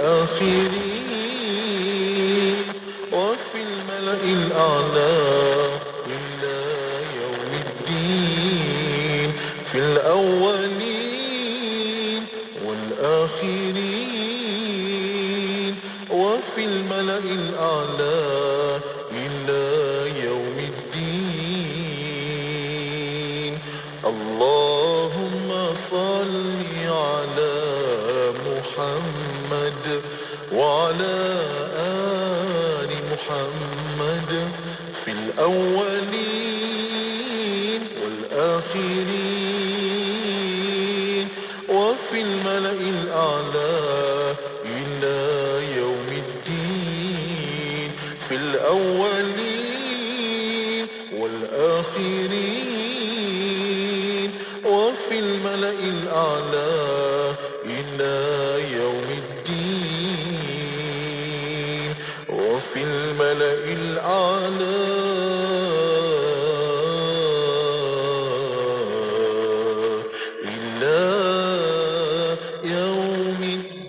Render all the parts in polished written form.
والآخرين وفي الملأ الأعلى إلى يوم الدين في الأولين والآخرين وفي الملأ الأعلى إلى يوم الدين. اللهم صل على محمد وعلى آل محمد في الأولين والآخرين وفي الملأ الأعلى إلى يوم الدين في الأولين والآخرين وفي الملأ الأعلى إلى يوم الدين وفي الملأ الأعلى إلى يوم الدين.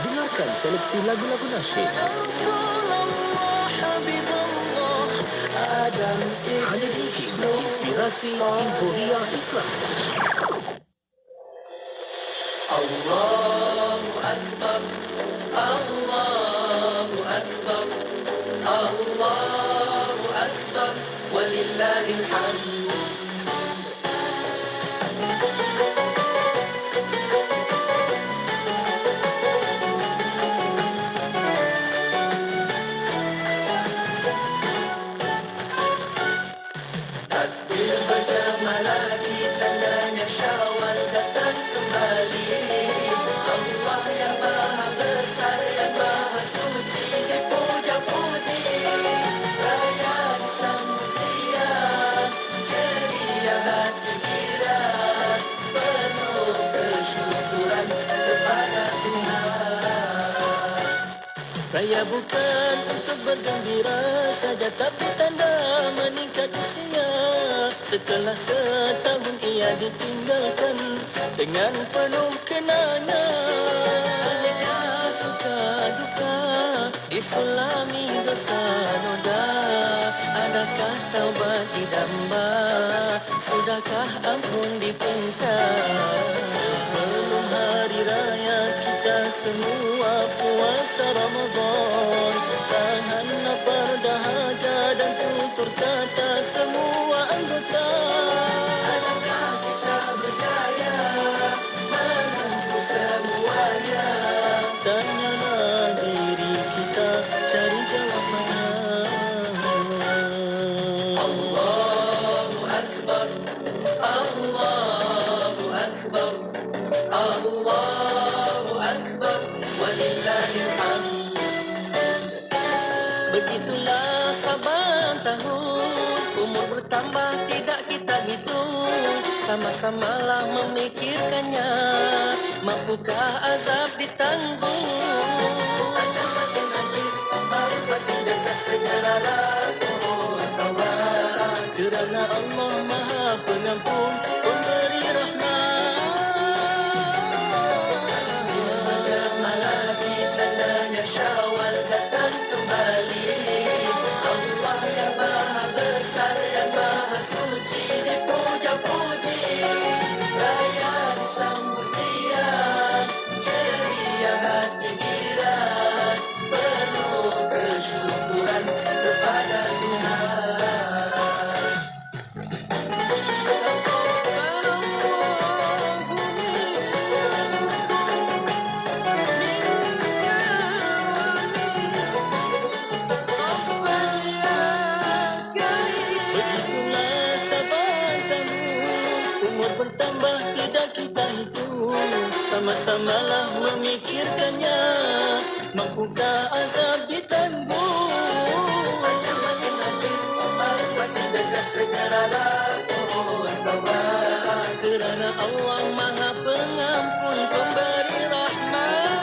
Dengarkan seleksi lagu-lagu nasyid. Hanya di Hikmah Inspirasi Inforiah Islam. Allahu Akbar, Allahu Akbar, Allahu Akbar, walillahil hamd. Takbir bergema lagi, tandanya Syawal datang kembali. Allah yang maha besar, yang maha suci, dipuja-puji. Raya disambut riang, ceria hati gembira, penuh kesyukuran kepada Tuhan. Raya bukan untuk bergembira saja, tapi tanda meningkat usia. Setelah setahun ia ditinggalkan dengan penuh kenangan. Adakah suka duka disulami dosa noda? Adakah taubat didamba? Sudahkah ampun dipinta? Sebelum hari raya kita semua puasa Ramadan, tahan lapar dahaga dan tutur kata semua anggota. Adakah kita berjaya menempuh semuanya? Tanyalah diri kita, cari jawabannya. Allahu Akbar, Allahu Akbar, Allahu Akbar, walillahil hamd. Begitulah saban tahun, umur bertambah tidak kita hitung. Sama-samalah memikirkannya, mampukah azab ditanggung? Ada makin akhir, baru makin dekat, segeralah mohon taubat. Kerana Allah Maha Pengampun, Pemberi rahmat. Bergema lagi, tandanya Syawal datang kembali. Allah yang maha besar, yang maha suci, dipuja-puji. Raya disambut riang, ceria hati gembira, penuh kesyukuran kepada Tuhan. Begitulah saban tahun, umur bertambah tidak kita hitung. Sama-samalah memikirkannya, mampukah azab ditanggung? Ada makin akhir, baru makin dekat, segeralah mohon taubat. Kerana Allah Maha Pengampun, Pemberi rahmat.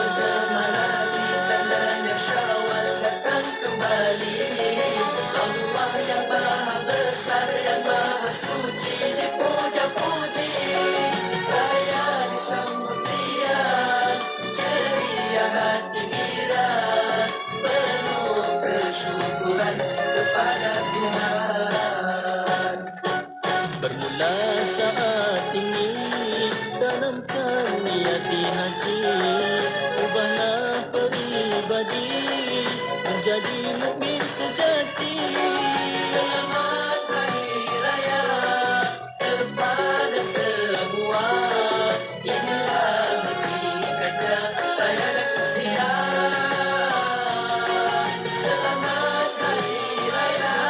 Bergema lagi, tandanya Syawal datang kembali. Allah menjadi mukmin sejati. Selamat Hari Raya kepada semua. Inilah hakikatnya raya dan siap. Selamat Hari Raya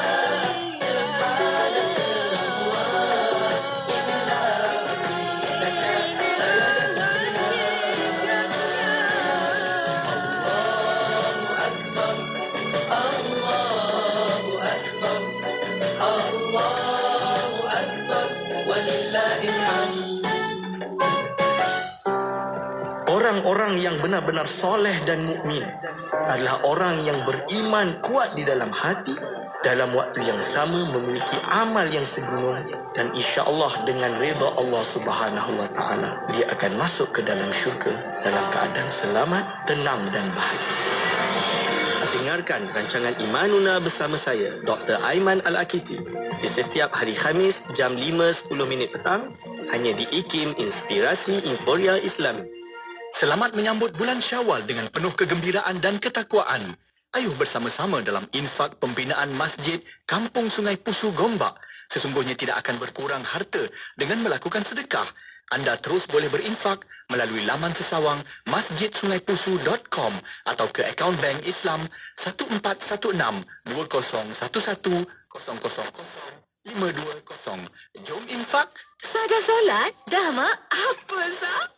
kepada semua. Inilah hakikatnya raya dan siap. Allahu Akbar, Allahu Akbar, walillahil hamd. Orang-orang yang benar-benar soleh dan mukmin adalah orang yang beriman kuat di dalam hati, dalam waktu yang sama memiliki amal yang segunung, dan insya-Allah dengan redha Allah Subhanahu wa taala dia akan masuk ke dalam syurga dalam keadaan selamat, tenang dan bahagia. Dengarkan rancangan Imanuna bersama saya, Dr. Aiman Al-Akiti, di setiap hari Khamis jam 5.10 petang hanya di IKIM Inspirasi Inforia Islami. Selamat menyambut bulan Syawal dengan penuh kegembiraan dan ketakwaan. Ayuh bersama-sama dalam infak pembinaan Masjid Kampung Sungai Pusu Gombak. Sesungguhnya tidak akan berkurang harta dengan melakukan sedekah. Anda terus boleh berinfak melalui laman sesawang masjidsungaipusu.com atau ke akaun bank Islam 1416-2011-000520. Jom infak. Sah dah solat? Dah, Mak? Apa, Sah?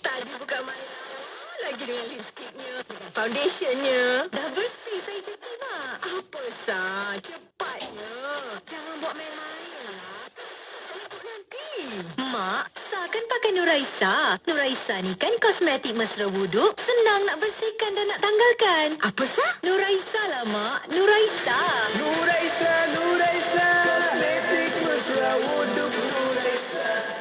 Tadi buka malam. Lagi dengan lipstiknya, dengan foundationnya. Dah bersih saya cuci, Mak. Apa, Sah? Cepatnya. Jangan buat main-main lah. Untuk nanti. Mak, Sah kan pakai Nuraisa. Nuraisa ni kan kosmetik mesra wuduk. Senang nak bersihkan dan nak tanggalkan. Apa, Sah? Nuraisa lah, Mak. Nuraisa. Nuraisa, Nuraisa, kosmetik mesra wuduk Nuraisa.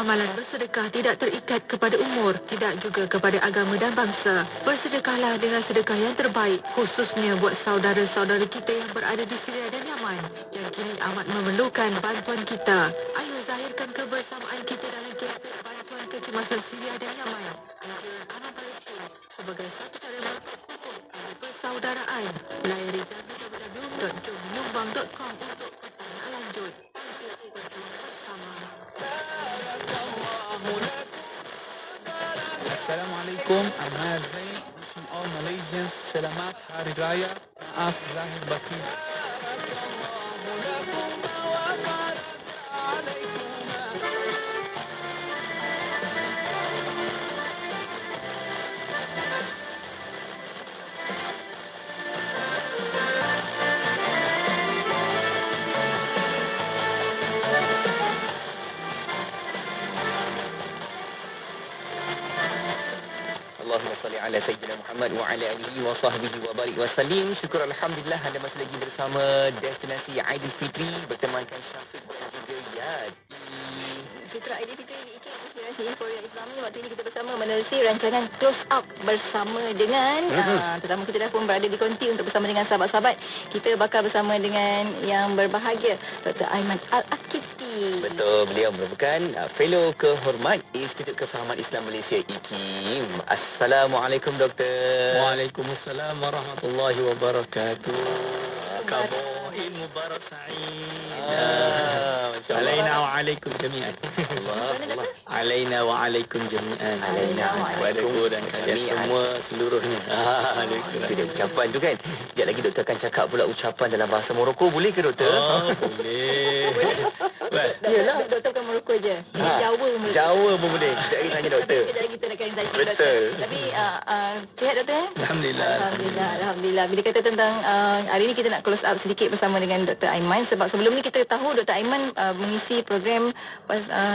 Amalan bersedekah tidak terikat kepada umur, tidak juga kepada agama dan bangsa. Bersedekahlah dengan sedekah yang terbaik, khususnya buat saudara-saudara kita yang berada di Syria dan Yaman, yang kini amat memerlukan bantuan kita. Ayo zahirkan kebersamaan kita dalam kira-kira bantuan kecemasan Syria dan Yaman. Negara anak Palestin sebagai satu cara memperkukuh persaudaraan. Layari www.jomnyumbang.com untuk pertanyaan lanjut. Assalamualaikum, I'm Mahir Zain, wishing all Malaysians Selamat Hari Raya, Maaf Zahir Batin. Allahumma salli ala Sayyidina Muhammad wa ala alihi wa sahbihi wa barik wa salim. Syukur Alhamdulillah anda masih lagi bersama Destinasi Aidilfitri bertemankan Syafiq dan juga Yati. Fitra Aidilfitri di IKIM Inspirasi Inforia Islami. Waktu ini kita bersama menerusi rancangan Close Up bersama dengan tetamu kita dah pun berada di konti untuk bersama dengan sahabat-sahabat. Kita bakal bersama dengan yang berbahagia, Dr. Aiman Al-Akiti. Betul, beliau merupakan fellow kehormat Institut Kefahaman Islam Malaysia IKIM. Assalamualaikum doktor. Waalaikumsalam warahmatullahi wabarakatuh. Khabar mubarak sa'id. Alaina wa alaikum jami'an. Allah. Alaina wa alaikum jami'an. Alaina wa alaikum dan kalian semua seluruhnya. Itu dia ucapan tu kan. Sekejap lagi doktor akan cakap pula ucapan dalam bahasa Morocco. Boleh ke doktor? Boleh. Yalah, doktor bukan Morocco je. Jawa Morocco. Jawa pun boleh. Sekejap lagi tanya doktor. Kejap lagi kita nak tanya doktor. Betul. Tapi sihat doktor? Alhamdulillah. Alhamdulillah. Bila kata tentang hari ini kita nak close up sedikit bersama dengan Dr. Aiman, sebab sebelum ni kita tahu Dr. Aiman mengisi program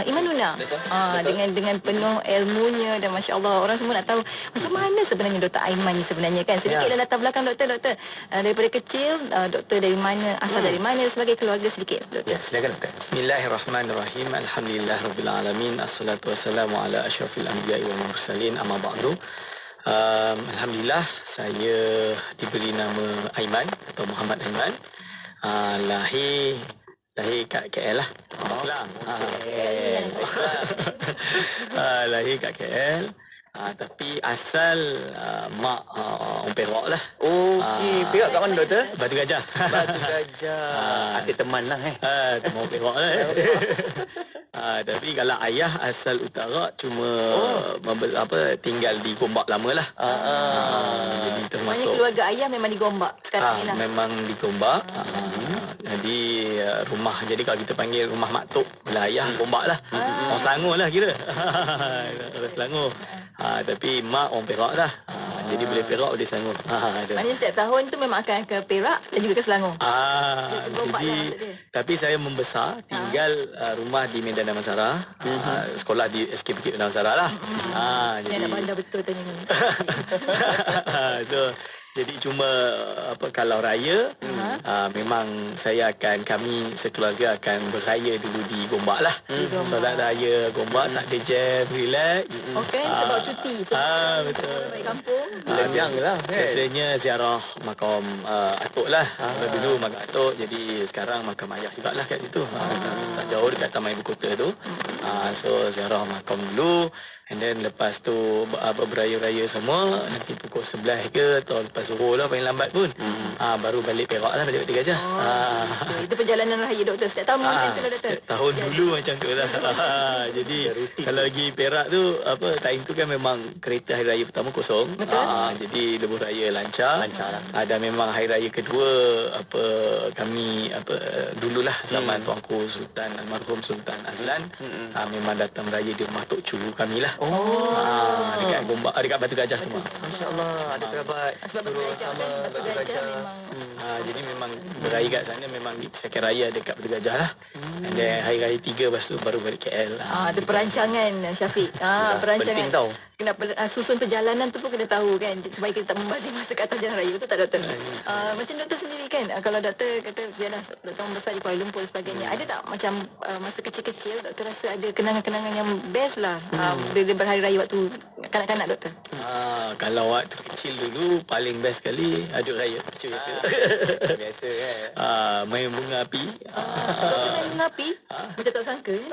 Imanuna. Betul. Dengan penuh ilmunya dan masya-Allah orang semua nak tahu macam mana sebenarnya Dr. Aiman ni sebenarnya kan. Sedikitlah latar belakang doktor daripada kecil, doktor dari mana, asal dari mana, sebagai keluarga sedikit doktor. Ya, silakan doktor. Bismillahirrahmanirrahim. Alhamdulillah rabbil alamin. Assalatu wassalamu ala asyrafil anbiya'i wal mursalin. Amma ba'du. Alhamdulillah saya diberi nama Aiman atau Muhammad Aiman. Lahir kat KL lah. Lahir kat KL. Tapi asal mak orang Perak lah. Okey, Perak kat mana doktor? Batu Gajah. Batu Gajah. Ada teman lah Teman orang Perak lah. Tapi kalau ayah asal utara cuma tinggal di Gombak lama lah. Jadi Maknanya termasuk keluarga ayah memang di Gombak sekarang ni lah. memang di Gombak. Jadi rumah, jadi kalau kita panggil rumah Mak Tok, ayah Gombak lah. Orang Selangor lah kira. Orang Selangor. Tapi mak orang Perak lah. Jadi boleh Perak boleh Selangor. Maknanya setiap tahun tu memang akan ke Perak dan juga ke Selangor. Gombak Jadi lah maksud dia. tapi saya membesar tinggal rumah di Medan Damansara, sekolah di SK Bukit Damansara lah. Dia Jadi nak pandai betul tanya ni. so jadi cuma kalau raya memang kami sekeluarga akan beraya dulu di Gombak lah. Solat raya Gombak, tak ada jam, relax. Okey, kita bawa cuti. Betul. Balik kampung. Lejang lah kan. Biasanya ziarah makam atuk lah. Dulu makam atuk, jadi sekarang makam ayah jugalah kat situ. Tak jauh dekat Taman Ibu Kota tu. So ziarah makam dulu. And then lepas tu beraya-raya semua, nanti pukul 11 ke atau lepas zuhur lah paling lambat pun. Baru balik Perak lah, balik Batu Gajah. Itu perjalanan raya doktor. Setiap tahun macam tu lah doktor. Tahun dulu macam tu lah. Jadi kalau pergi Perak tu time tu kan memang kereta hari raya pertama kosong. Betul. Jadi lebuh raya lancar lah. Ada memang hari raya kedua kami dululah zaman tuanku Sultan almarhum Sultan Azlan memang datang raya di rumah Tok Cu kami lah. Dekat Gombak, dekat Batu Gajah tu. Masya-Allah, ada kerabat. Sebab Batu Gajah memang Jadi memang beraya kat sana memang second raya dekat Batu Gajah lah. And then hari raya 3 lepas tu baru balik KL. ada perancangan Syafiq. Perancangan. Penting tau. Kena susun perjalanan tu pun kena tahu kan, supaya kita tak membazir masa ke atas jalan raya. Betul tak doktor? Macam doktor sendiri kan, kalau doktor kata yalah doktor membesar di Kuala Lumpur dan sebagainya, ada tak macam masa kecil-kecil doktor rasa ada kenangan-kenangan yang best lah bila berhari raya waktu kanak-kanak doktor? Kalau waktu kecil dulu paling best sekali aduk raya kecil biasa. Biasa kan. Main bunga api. Doktor main bunga api? Macam tak sangka kan?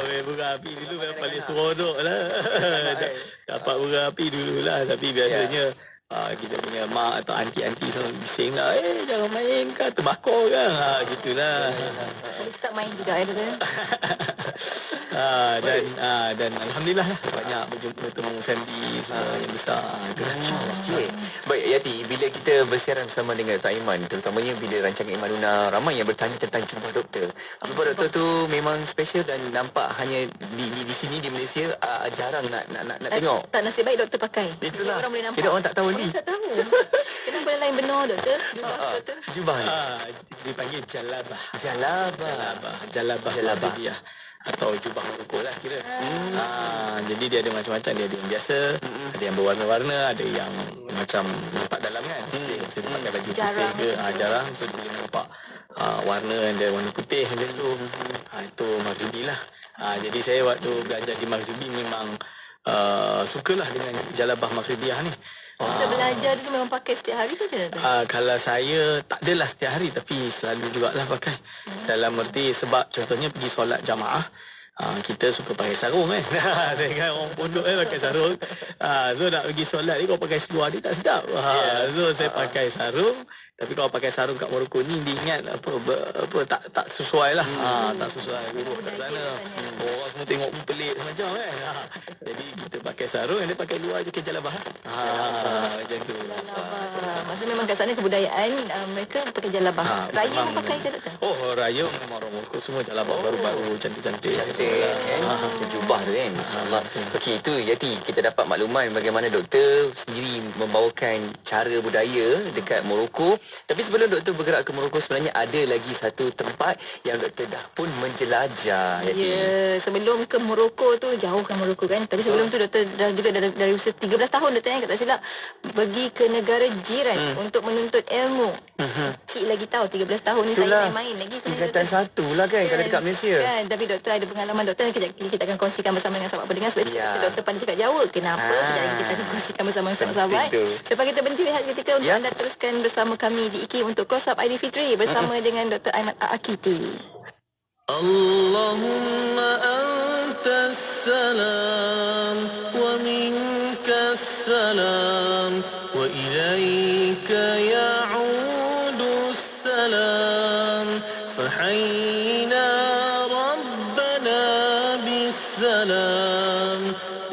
Main bunga api dulu memang paling seronok lah. Dapat bunga api dulu lah. Tapi biasanya kita punya mak atau anti-anti semua bising lah. Jangan main kan, terbakar kan. Gitulah. Kita tak main juga ya doktor? Dan alhamdulillah lah banyak berjumpa teman family semua yang besar. Okey. Baik Yati, bila kita bersiaran bersama dengan Dr. Aiman, terutamanya bila rancangan Aiman Luna, ramai yang bertanya tentang jumpa doktor. Jumpa doktor tu memang special dan nampak hanya di sini di Malaysia jarang nak tengok. Tak nasib baik doktor pakai. Itulah. Orang boleh nampak. Tidak, orang tak tahu ni. Orang tak tahu. Kenapa lain benar doktor? Jubah doktor. Jubah ni. Dipanggil jalabah. Jalabah. Dia atau jubah Morocco lah kira. Jadi dia ada macam-macam, dia ada yang biasa, ada yang berwarna-warna, ada yang macam nampak dalam kan. Saya pakai baju Jarang. putih ke, jarang, so dia boleh nampak warna dan warna putih macam tu. Itu Maghribi lah. Jadi saya waktu belajar di Maghribi memang sukalah dengan jalabah Maghribiyah ni. Kita belajar dulu memang pakai setiap hari ke macam mana? Kalau saya tak adalah setiap hari, tapi selalu jugalah pakai. Dalam erti sebab contohnya pergi solat jamaah, kita suka pakai sarung kan. Dengan orang pondok pakai sarung. So nak pergi solat ni kau pakai seluar ni tak sedap. So saya pakai sarung. Tapi kalau pakai sarung kat Morocco ni diingat tak sesuai lah. Tak sesuai guru kat sana. Orang semua tengok pun pelik macam kan. Jadi kita pakai sarung, dia pakai luar je ke jalabah. Macam tu. Maksudnya memang kat sana kebudayaan mereka pakai jalabah. Raya pun pakai ke doktor? Raya memang orang Morocco semua jalabah baru-baru cantik-cantik. Jubah tu kan. InsyaAllah. Okey, itu Yati, kita dapat makluman bagaimana doktor sendiri membawakan cara budaya dekat Morocco. Tapi sebelum doktor bergerak ke Morocco, sebenarnya ada lagi satu tempat yang doktor dah pun menjelajah. Ya, sebelum ke Morocco tu, jauh kan Morocco kan. Tapi sebelum tu doktor dah juga dari usia 13 tahun doktor yang tak silap pergi ke negara jiran untuk menuntut ilmu. Cik lagi tahu 13 tahun ni Itulah. saya main-main lagi sebenarnya Tingkatan satu lah kan kalau dekat Malaysia. Kan, tapi doktor ada pengalaman doktor yang kejap lagi kita akan kongsikan bersama dengan sahabat pendengar sebab doktor pandai cakap Jawa. Kenapa? Kejap lagi kita akan kongsikan bersama dengan sahabat. Lepas kita berhenti rehat ketika untuk anda teruskan bersama kami di IKIM untuk Close Up Aidilfitri bersama dengan Dr. Aiman Akiti. Allahumma anta وأنت السلام ومنك السلام وإليك يعود السلام فحينا ربنا بالسلام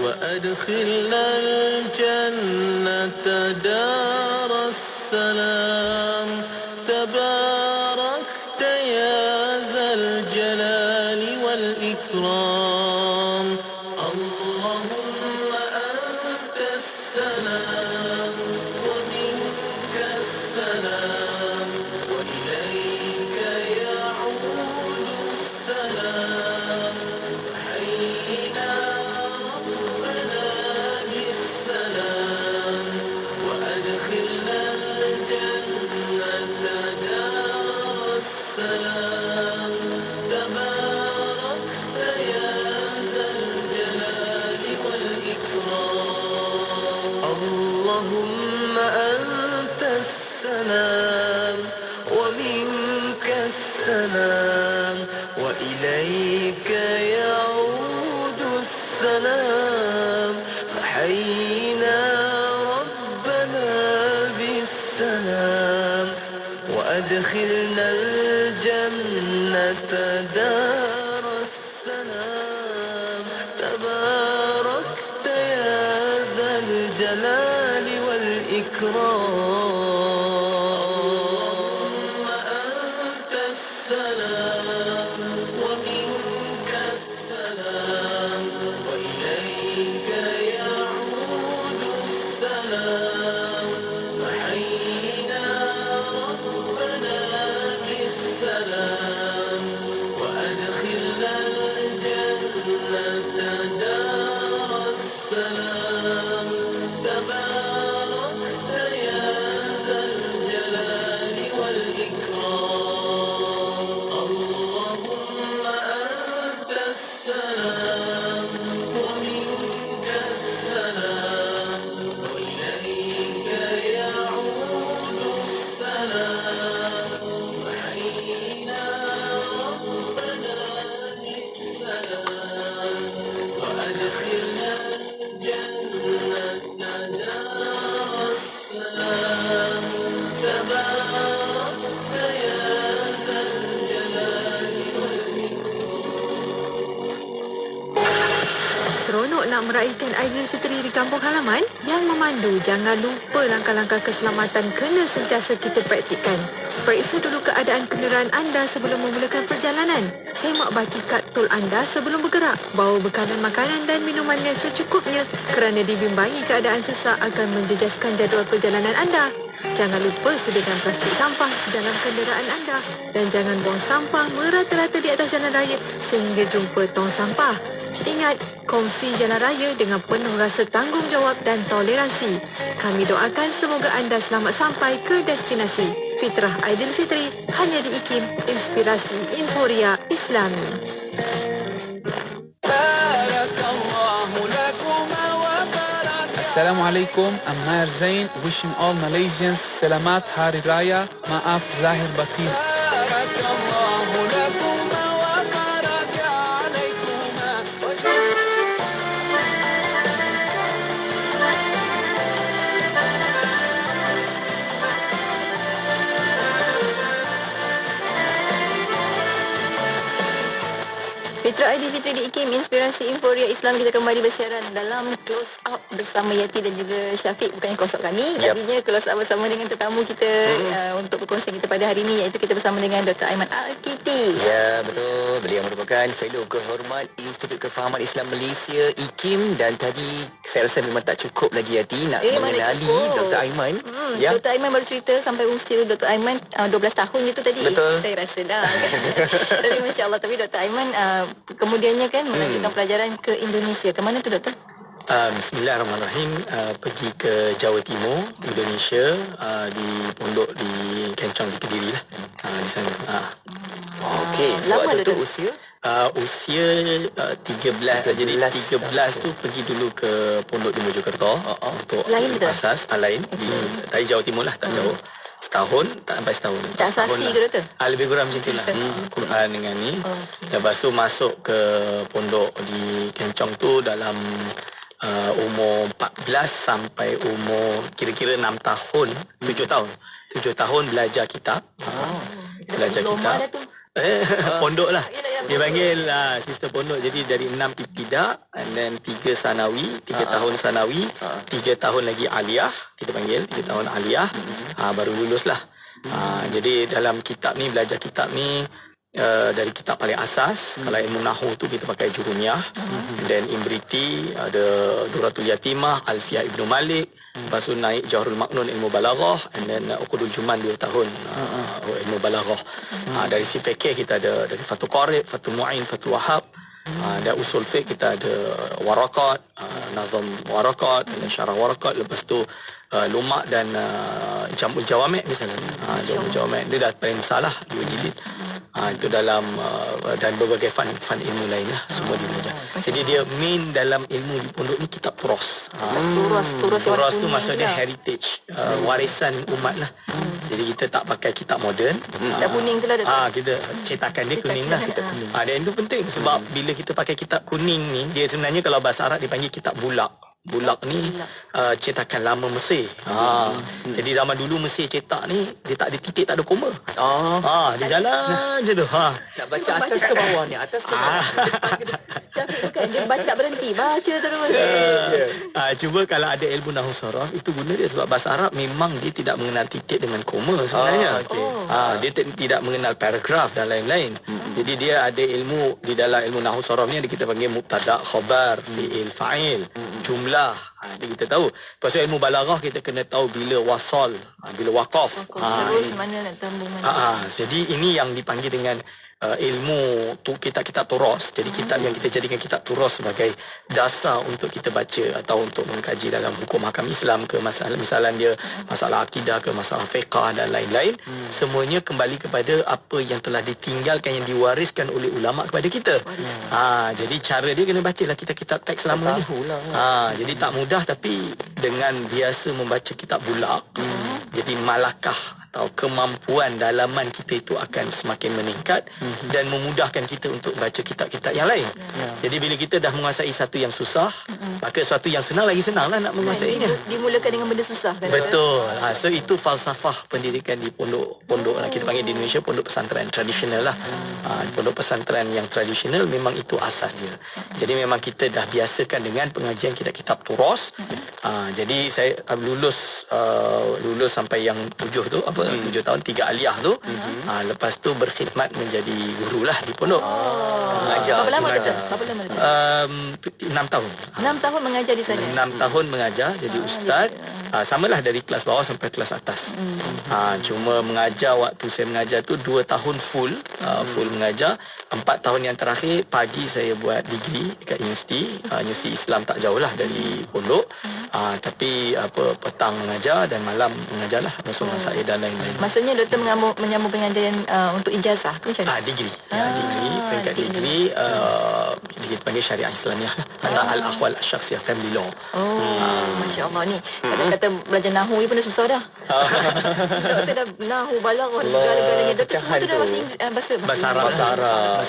وأدخلنا الجنة دار السلام تباركت يا ذا الجلال والإكرام اللهم أنت السلام ومنك السلام وإليك يعود السلام حينا ربنا بالسلام وأدخلنا الجنة دار السلام تباركت يا ذا الجلال والإكرام اللهم أنت السلام ومنك السلام وإليك يعود السلام فحينا ربنا بالسلام وأدخلنا الجنة دار السلام تباركت يا ذا الجلال والإكرام أنت السلام ومنك السلام وإليك يعود السلام فحينا ربنا بالسلام وأدخلنا الجنة دار السلام تباركت يا ذا الجلال والإكرام اللهم أنت السلام ومنك السلام وإليك يعود السلام وحينا ربنا بالسلام وأدخلنا الجنة دار السلام تباركت يا ذا الجلال Seronok nak meraihkan Aidilfitri di kampung halaman? Yang memandu, jangan lupa langkah-langkah keselamatan kena sentiasa kita praktikkan. Periksa dulu keadaan kenderaan anda sebelum memulakan perjalanan. Semak baki kad tol anda sebelum bergerak. Bawa bekalan makanan dan minumannya secukupnya kerana dibimbangi keadaan sesak akan menjejaskan jadual perjalanan anda. Jangan lupa sediakan plastik sampah di dalam kenderaan anda dan jangan buang sampah merata-rata di atas jalan raya sehingga jumpa tong sampah. Ingat, kongsi jalan raya dengan penuh rasa tanggungjawab dan toleransi. Kami doakan semoga anda selamat sampai ke destinasi. Fitrah Aidilfitri hanya di IKIM, Inspirasi Inforia Islami. Assalamualaikum, I'm Maher Zain, wishing all Malaysians Selamat Hari Raya, Maaf Zahir Batin. Fitrah Aidilfitri di IKIM, Inspirasi Inforia Islam. Kita kembali bersiaran dalam Close Up bersama Yati dan juga Syafiq. Bukannya close up kami, jadinya close up bersama dengan tetamu kita untuk berkongsi kita pada hari ini, iaitu kita bersama dengan Dr. Aiman Al-Kiti. Ya, betul. Beliau merupakan Fellow Kehormat Institut Kefahaman Islam Malaysia, IKIM. Dan tadi saya rasa memang tak cukup lagi Yati nak mengenali Dr. Aiman. Dr. Aiman baru cerita sampai usia Dr. Aiman 12 tahun itu tadi. Betul. Saya rasa dah. Tapi Masya Allah. Tapi Dr. Aiman kemudiannya kan melanjutkan pelajaran ke Indonesia. Ke mana tu Doktor? Bismillahirrahmanirrahim. Pergi ke Jawa Timur, Indonesia, di pondok di Kencang di Kediri lah. Di sana. Okey, so waktu tu usia? Usia 13. Jadi 13 tu pergi dulu ke pondok di Mojokerto untuk lain ke? asas lain di dari Jawa Timur lah, tak jauh. setahun, tak sampai setahun. Tak Setahun asasi lah. ke doktor? Lebih kurang macam itulah. Quran dengan ni. Lepas tu masuk ke pondok di Kencong tu dalam umur 14 sampai umur kira-kira 6 tahun, 7 tahun. 7 tahun belajar kitab. Belajar Diploma kitab. dah tu. Pondok lah. Yelah, yang Dia panggil sistem pondok. Jadi dari 6 ibtidak and then 3 sanawi, 3 tahun sanawi, 3 tahun lagi aliyah, kita panggil 3 tahun aliyah, baru lulus lah. Jadi dalam kitab ni, belajar kitab ni dari kitab paling asas. Kalau ilmu Nahu tu kita pakai Jurumiyah, and then Imriti ada Duratul Yatimah, Alfiyah Ibnu Malik. Lepas tu naik Jawharul Maknun ilmu balaghah, and then Uqudul Juman 2 tahun ilmu balaghah. Dari si fikih kita ada dari Fathul Qarib, Fathul Mu'in, Fathul Wahab. Dan usul fiqh kita ada warakat, nazam warakat, dan syarah warakat. Lepas tu lumak dan jamul jawami' misalnya. Jamul jawami' dia dah paling besar lah, 2 jilid. Itu dalam dan berbagai fan ilmu lain lah, semua dia belajar. Jadi dia main dalam ilmu di pondok ni kitab turas. Turas tu maksudnya heritage, warisan umat lah. Jadi kita tak pakai kitab moden. Kitab kuning tu lah doktor. Kita cetakan dia kuning lah. Dan itu penting sebab bila kita pakai kitab kuning ni, dia sebenarnya kalau bahasa Arab dipanggil kitab bulak. Bulak ni cetakan lama Mesir. Jadi zaman dulu Mesir cetak ni dia tak ada titik, tak ada koma. Dia jalan je tu. Nak baca atas ke bawah ni? Atas ke bawah? Syafiq bukan, dia baca tak berhenti, baca terus. Cuba kalau ada ilmu Nahwu Saraf, itu guna dia sebab bahasa Arab memang dia tidak mengenal titik dengan koma sebenarnya. Dia tidak mengenal paragraf dan lain-lain. Jadi dia ada ilmu di dalam ilmu Nahwu Saraf ni, ada kita panggil mubtada, khabar, fi'il, fa'il, jumlah. Itu kita tahu. Pasal ilmu balaghah kita kena tahu bila wasal, bila waqaf. Terus mana nak tambung mana. Jadi ini yang dipanggil dengan ilmu tu kitab-kitab turas. Jadi kitab yang kita jadikan kitab turas sebagai dasar untuk kita baca atau untuk mengkaji dalam hukum hakam Islam ke masalah misalnya dia masalah akidah ke masalah fiqh dan lain-lain, semuanya kembali kepada apa yang telah ditinggalkan, yang diwariskan oleh ulama kepada kita. Jadi cara dia kena bacalah kitab-kitab teks lama ni. Jadi tak mudah, tapi dengan biasa membaca kitab bulak, jadi malakah atau kemampuan dalaman kita itu akan semakin meningkat dan memudahkan kita untuk baca kitab-kitab yang lain. Jadi bila kita dah menguasai satu yang susah, maka satu yang senang lagi senanglah nak menguasainya. Dimulakan dengan benda susah kan? Betul. So itu falsafah pendidikan di pondok lah. Kita panggil di Indonesia pondok pesantren tradisional lah. Pondok pesantren yang tradisional memang itu asas dia. Jadi memang kita dah biasakan dengan pengajian kitab-kitab turas. Jadi saya lulus sampai yang 7 tu 7 tahun 3 aliyah tu. Lepas tu berkhidmat menjadi guru lah di pondok. Mengajar. Berapa lama doktor? Berapa lama doktor? 6 tahun. 6 tahun mengajar di sana. 6 tahun mengajar jadi ustaz. Samalah dari kelas bawah sampai kelas atas. Cuma mengajar, waktu saya mengajar tu 2 tahun full mengajar. 4 tahun yang terakhir pagi saya buat degree dekat universiti Islam tak jauh lah dari pondok. Tapi petang mengajar dan malam mengajarlah masuk masail dan lain-lain. Maksudnya doktor menyambung pengajian untuk ijazah tu macam mana? Degree. Degree, peringkat degree kita panggil syariah Islamiah atau al-akhwal asyakhsiyah, family law. Masya-Allah ni. Kata belajar Nahwu ni pun dah susah dah. Doktor dah Nahwu, balaghah segala-galanya. Doktor semua tu dah bahasa Arab.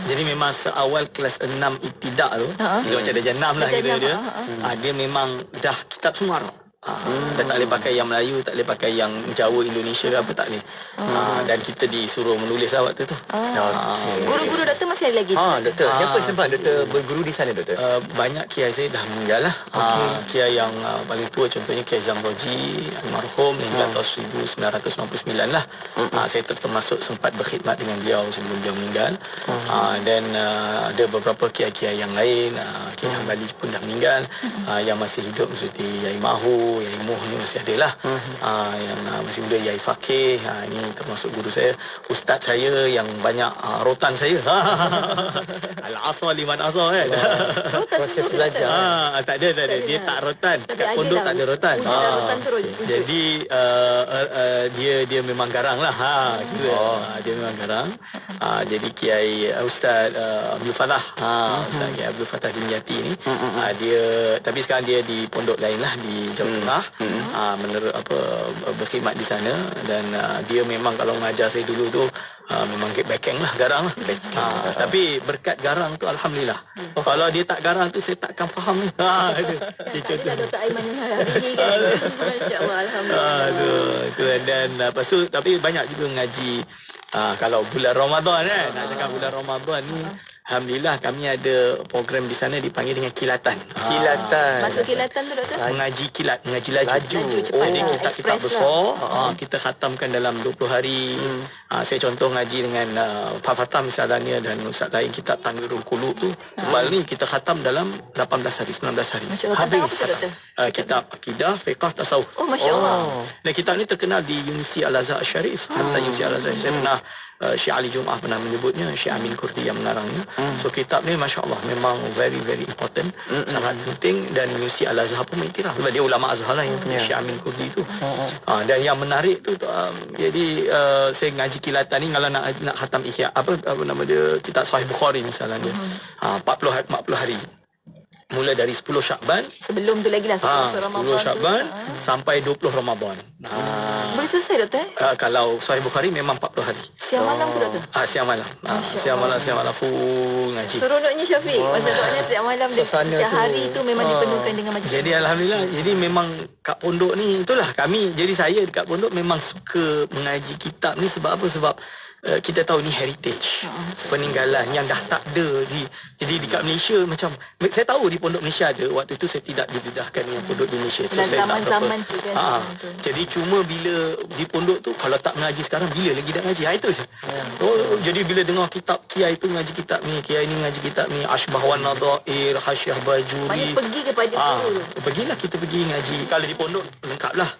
Jadi memang seawal kelas 6 ibtidak tu, dia macam darjah 6 lah kira dia. Dia memang dah kitab semua Arab. Dah tak boleh pakai yang Melayu, tak boleh pakai yang Jawa, Indonesia ke apa, tak boleh. Dan kita disuruh menulis lah waktu tu. Guru-guru doktor masih ada lagi? Doktor, siapa doktor berguru di sana doktor? Banyak kiai saya dah meninggal lah. Kiai yang paling tua contohnya Kiai Zamroji almarhum meninggal tahun 1999 lah. Saya termasuk sempat berkhidmat dengan beliau sebelum beliau meninggal. Dan ada beberapa kiai-kiai yang lain, Kiai Hambali pun dah meninggal. Yang masih hidup seperti Yai Mahu, Yai Muh ni masih ada lah. Yang masih muda Yai Fakih, ini termasuk guru saya. Ustaz saya yang banyak rotan saya. Al-Asal liman asal kan. Proses belajar. Tak ada. Dia tak rotan. Kat pondok tak ada rotan. Jadi dia memang garang lah. Dia memang garang. Jadi Kiai Ustaz Abdul Fattah, Ustaz Kiai Abdul Fattah Dimyati ni, dia tapi sekarang dia di pondok lain lah di Jawa Tengah, menurut berkhidmat di sana, dan dia memang kalau mengajar saya dulu tu memang backing lah, garang lah. Tapi berkat garang tu alhamdulillah. Kalau dia tak garang tu saya takkan faham ni. Dia contoh Dr. Aiman yang hari ni kan. Masya-Allah, alhamdulillah. Dan lepas tu tapi banyak juga ngaji. Kalau bulan Ramadan kan, nak cakap bulan Ramadan ni, alhamdulillah kami ada program di sana dipanggil dengan kilatan. Kilatan. Masuk kilatan tu doktor? Mengaji kilat, mengaji laju. cepat. Jadi kitab Express besar, kita khatamkan dalam 20 hari. Saya contoh ngaji dengan Pak Fatah misalnya, dan ustaz lain kitab Tanwirul Qulub tu. Kembali ni kita khatam dalam 18 hari, 19 hari. Masya-Allah. Tentang apa tu doktor? Kitab akidah, fiqh, tasawuf. Oh, masya-Allah. Dan kitab ni terkenal di Universiti Al-Azhar Syarif. Kata Universiti Al-Azhar. Saya pernah Syekh Ali Jumaah pernah menyebutnya, Syekh Amin Kurdi yang mengarangnya. So kitab ni masya-Allah memang very very important, sangat penting, dan Universiti Al-Azhar pun mengiktiraf sebab dia ulama Azhar lah yang punya Syekh Amin Kurdi tu. Dan yang menarik tu jadi saya ngaji kilatan ni kalau nak khatam Ihya, apa nama dia, kitab Sahih Bukhari misalnya, 40 hari. Mula dari 10 Syakban, Sebelum tu lagi lah, sebelum Ramadan 10 Syakban sampai 20 Ramadan. Boleh selesai doktor? Kalau Sahih Bukhari memang 40 hari. Siang malam tu doktor? Siang malam. Siang malam full ngaji. Seronoknya Syafiq. Masa soalnya setiap malam setiap hari tu memang dipenuhkan dengan macam Jadi alhamdulillah, jadi memang kat pondok ni itulah kami. Jadi saya dekat pondok memang suka mengaji kitab ni sebab apa? Sebab kita tahu ni heritage, peninggalan yang dah tak ada jadi dekat Malaysia macam saya tahu di pondok Malaysia ada, waktu itu saya tidak didedahkan dengan pondok di Malaysia, so saya tak zaman tu kan. Jadi cuma bila di pondok tu kalau tak mengaji sekarang, bila lagi nak ngaji, itu je. Jadi bila dengar kitab kiai tu ngaji kitab ni, kiai ni ngaji kitab ni, Ashbah wan Nadhair, Hasyiah Bajuri, Mana pergi kepada guru. Pergilah kita pergi ngaji. Kalau di pondok lengkap lah.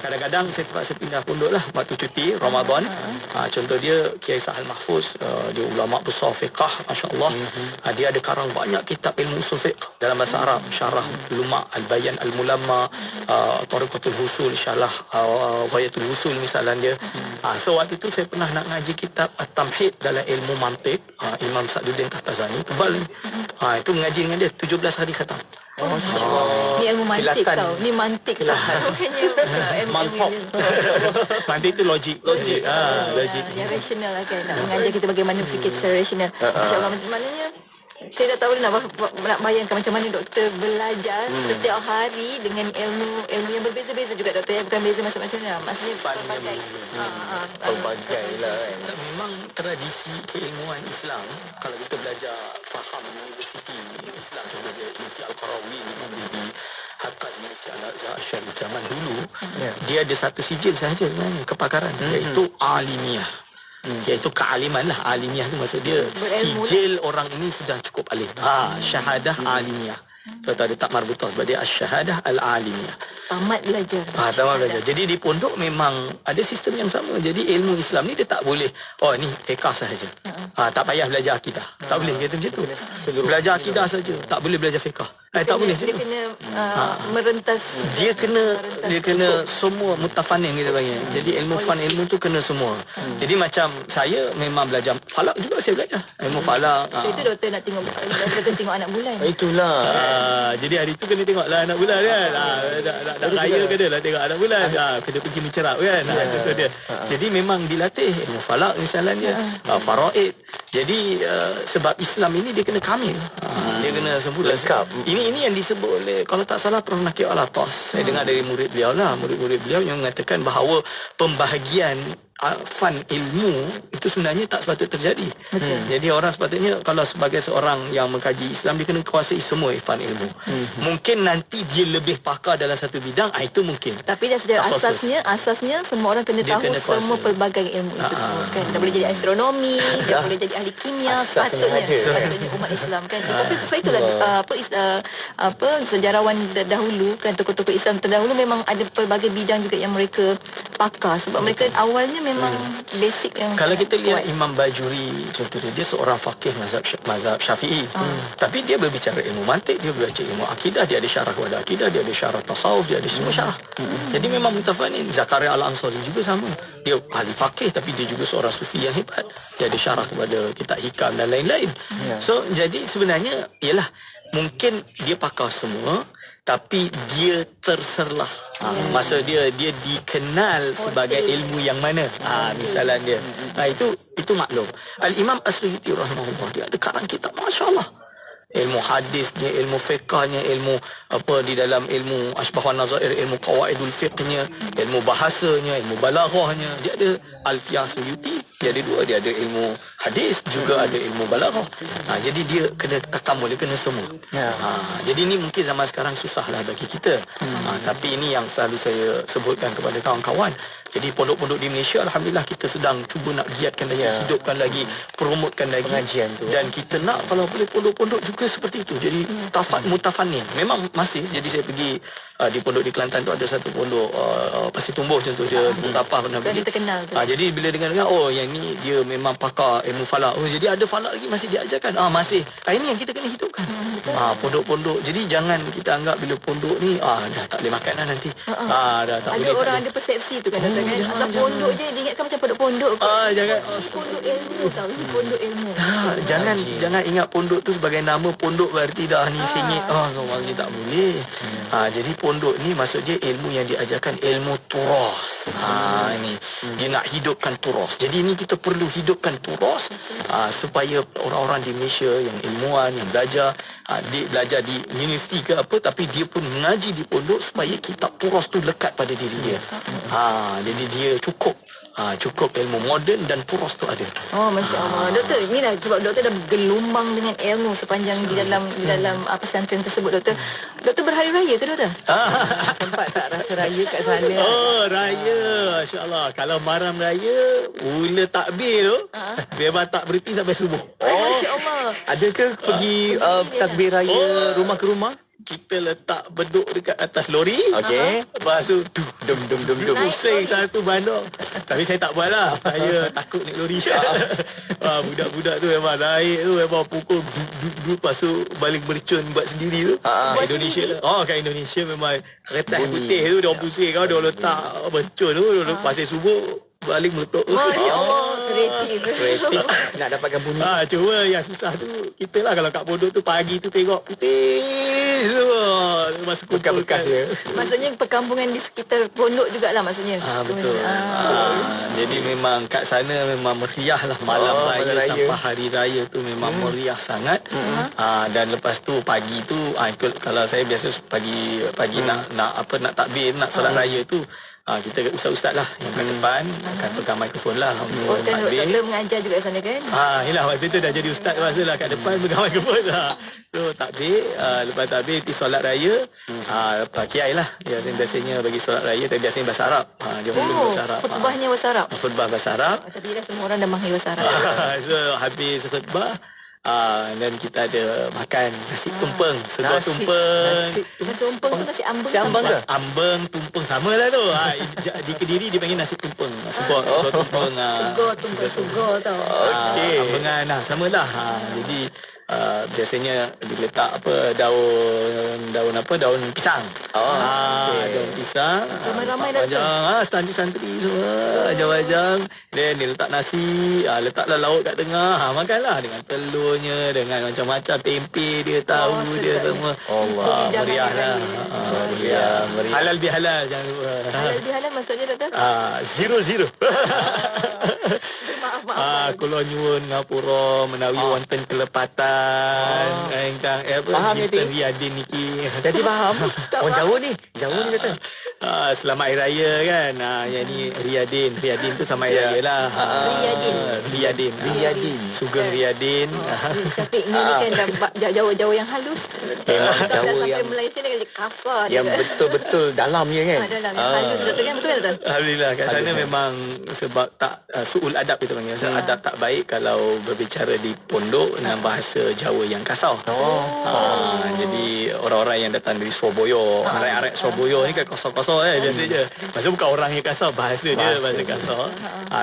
Kadang-kadang saya terpaksa pindah pondok lah waktu cuti Ramadan. Contoh dia Kiai Sahal Mahfuz, dia ulama besar fiqh, masya-Allah. Dia ada karang banyak kitab ilmu usul fiqh dalam bahasa Arab, Syarah Luma Al-Bayan Al-Mulamma, Tariqatul Husul, Syarah Ghayatul Husul misalnya dia. So waktu tu saya pernah nak ngaji kitab At-Tamhid dalam ilmu mantiq, Imam Sa'duddin Tahtazani, tebal ni. Itu mengaji dengan dia 17 hari khatam. Ni ilmu mantik tau. Ni mantik lah. Bukannya mantap. Mantik tu logik. Logik. Yang rasional lah kan. Nak mengajar kita bagaimana fikir secara rasional. InsyaAllah. Maknanya saya tak tahu nak bayangkan macam mana doktor belajar setiap hari dengan ilmu yang berbeza-beza juga doktor. Bukan beza macam-macam lah. Maksudnya pelbagai. Pelbagai lah kan. Memang tradisi keilmuan Islam, kalau kita belajar faham universiti Islam, contohnya Universiti Al-Qarawi di Haqqat Universiti Al-Azhar Syarif zaman dulu, dia ada satu sijil sahaja sebenarnya kepakaran, iaitu alimiah. Iaitu kealiman lah. Alimiah tu maksud dia sijil orang ini sudah cukup alim. Syahadah alimiah. Kalau ada tak marbutah sebab dia syahadah al-alimiyah. Tamat belajar. Tamat belajar. Jadi di pondok memang ada sistem yang sama. Jadi ilmu Islam ni dia tak boleh, ni fiqh sahaja. Tak payah belajar akidah. Tak boleh kata macam tu. Belajar akidah saja. Tak boleh belajar fiqh. Tak boleh. Dia kena merentas. Dia kena semua mutafanin kita panggil. Jadi ilmu tu kena semua. Jadi macam saya memang belajar falak juga, saya belajar ilmu falak. So itu doktor nak tengok anak bulan. Itulah. Jadi hari tu kena tengoklah anak bulan kan. Nak raya ke dia lah tengok anak bulan. Kena pergi mencerap kan. Contoh dia. Jadi memang dilatih ilmu falak misalnya, faraid. Jadi sebab Islam ini dia kena kamil. Dia kena sempurna. Ini yang disebut oleh, kalau tak salah, Prof. Nakib Al-Atas. Saya dengar dari murid beliau lah. Murid-murid beliau yang mengatakan bahawa pembahagian fan ilmu itu sebenarnya tak sepatutnya terjadi. Jadi orang sepatutnya kalau sebagai seorang yang mengkaji Islam, dia kena kuasai semua fan ilmu. Mungkin nanti dia lebih pakar dalam satu bidang, itu mungkin. Tapi dah secara asasnya semua orang kena tahu semua pelbagai ilmu itu semua kan. Dia boleh jadi astronomi, dia boleh jadi ahli kimia, sepatutnya umat Islam kan. Tapi sebab itulah sejarawan dahulu kan, tokoh-tokoh Islam terdahulu memang ada pelbagai bidang juga yang mereka pakar sebab mereka awalnya memang basic yang Kalau kita lihat kuat. Imam Bajuri contoh dia seorang faqih mazhab Syafi'i. Tapi dia berbicara ilmu mantik, dia berbicara ilmu akidah, dia ada syarah kepada akidah, dia ada syarah tasawuf, dia ada semua syarah. Jadi memang mutafanin. Zakaria Al-Ansari juga sama. Dia ahli faqih tapi dia juga seorang sufi yang hebat. Dia ada syarah kepada kitab hikam dan lain-lain. So jadi sebenarnya ialah mungkin dia pakar semua tapi dia terserlah. Masa dia dikenal sebagai ilmu yang mana. Misalan dia. Itu maklum. Al-Imam As-Suyuti rahimahullah dia ada karang kitab masya-Allah. Ilmu hadisnya, ilmu fiqhnya, ilmu apa di dalam ilmu asbah wan nazair, ilmu qawaidul fiqhnya, ilmu bahasanya, ilmu balaghahnya. Dia ada Alfiyah Suyuti, dia ada dua, dia ada ilmu hadis juga ada ilmu balaghah. Jadi dia kena takamul, dia kena semua. Jadi ini mungkin zaman sekarang susahlah bagi kita. Tapi ini yang selalu saya sebutkan kepada kawan-kawan. Jadi pondok-pondok di Malaysia alhamdulillah kita sedang cuba nak giatkan lagi, hidupkan lagi, promotkan lagi pengajian tu. Dan kita nak kalau boleh pondok-pondok juga seperti itu. Jadi mutafanin. Memang masih. Jadi saya pergi di pondok di Kelantan tu ada satu pondok Pasir Tumbuh contoh dia Mutafah pernah pergi. Terkenal tu. Jadi bila dengar yang ni dia memang pakar ilmu falak. Jadi ada falak lagi masih diajarkan. Masih. Ini yang kita kena hidupkan. Pondok-pondok. Jadi jangan kita anggap bila pondok ni dah tak boleh makan lah nanti. Dah tak ada boleh. orang ada persepsi tu kan doktor kan. Asal pondok je dia ingatkan macam pondok-pondok. Jangan. Ini pondok ilmu tau. Ini pondok ilmu. Jangan ingat pondok tu sebagai nama pondok berarti dah ni sengit. Soal ni tak boleh. Jadi pondok ni maksudnya ilmu yang diajarkan ilmu turas. Ini dia nak hidupkan turas. Jadi ini kita perlu hidupkan turas supaya orang-orang di Malaysia yang ilmuwan yang belajar dia belajar di universiti ke apa tapi dia pun mengaji di pondok supaya kitab turas tu lekat pada diri dia. Jadi dia cukup ilmu moden dan turas tu ada. Masya Allah. Doktor, inilah sebab doktor dah bergelumbang dengan ilmu sepanjang di dalam pesantren tersebut doktor. Doktor berhari raya ke doktor? Sempat tak rasa raya kat sana? Raya. Masya-Allah. Kalau maram raya, mula takbir tu, memang tak berhenti sampai subuh. Masya Allah. Adakah pergi takbir raya rumah ke rumah? Kita letak beduk dekat atas lori. Okey. Lepas tu dum. Pusing satu bandar. Tapi saya tak buat lah. Saya takut naik lori. Budak-budak tu memang naik tu memang pukul duk. Lepas tu balik bercun buat sendiri tu. Kat Indonesia lah. Kat Indonesia memang kertas putih tu dia pusing kau dia letak bercun tu. Pasal subuh balik meletup. Masya Allah. Kreatif. Nak dapatkan bunyi. Cuma yang susah tu kita lah kalau kat pondok tu pagi tu tengok putih semua masuk bekas-bekas dia. Maksudnya perkampungan di sekitar pondok jugalah maksudnya. Betul. Jadi memang kat sana memang meriah lah malam raya sampai hari raya tu memang meriah sangat. Dan lepas tu pagi tu kalau saya biasa pagi nak takbir nak solat raya tu kita ustaz-ustaz lah yang kat depan akan pegang mikrofon lah untuk takbir. Doktor mengajar juga sana kan? Yelah waktu tu dah jadi ustaz masa lah kat depan pegang mikrofon lah. So takbir, lepas takbir pergi solat raya. Lepas kiai lah dia biasanya bagi solat raya tapi biasanya bahasa Arab. Dia pun bahasa Arab. Khutbahnya bahasa Arab. Khutbah bahasa Arab. Tapi dah semua orang dah mahir bahasa Arab. So habis khutbah dan kita ada makan nasi tumpeng, sego tumpeng. Nasi tumpeng tu nasi ambeng. ke? Ambeng tumpeng sama lah tu. Di Kediri dia panggil nasi tumpeng. Sego tumpeng. Sego tau. Okey. Ambengan lah sama lah. Jadi biasanya diletak daun pisang. Daun pisang. Ramai-ramai dah. Santri-santri semua ajang-ajang. Then dia letak nasi, letaklah lauk kat tengah. Makanlah dengan telurnya, dengan macam-macam tempe dia, tahu dia semua. Meriah lah. Meriah. Halal bihalal jangan lupa. Halal bihalal maksudnya doktor? Zero. Maaf. Kula nyuwun ngapura menawi wonten kelepatan ingkang faham Dinten Riyadin niki. Jadi faham. Orang Jawa ni kata. Selamat Hari Raya kan. Yang ni Riyadin tu sama Hari Raya lah. Riyadin. Sugeng Riyadin. Syafiq ni kan dah Jawa yang halus. Memang Jawa sampai yang Malaysia ni kasar yang betul-betul dalamnya kan. Dalam yang halus doktor kan, betul kan doktor? Alhamdulillah kat sana memang sebab tak suul adab kita panggil. Adab tak baik kalau berbicara di pondok dengan bahasa Jawa yang kasar. Jadi orang-orang yang datang dari Surabaya, arek-arek Surabaya ni kan kosong-kosong kasar biasanya. Maksudnya bukan orang yang kasar, bahasa dia bahasa kasar.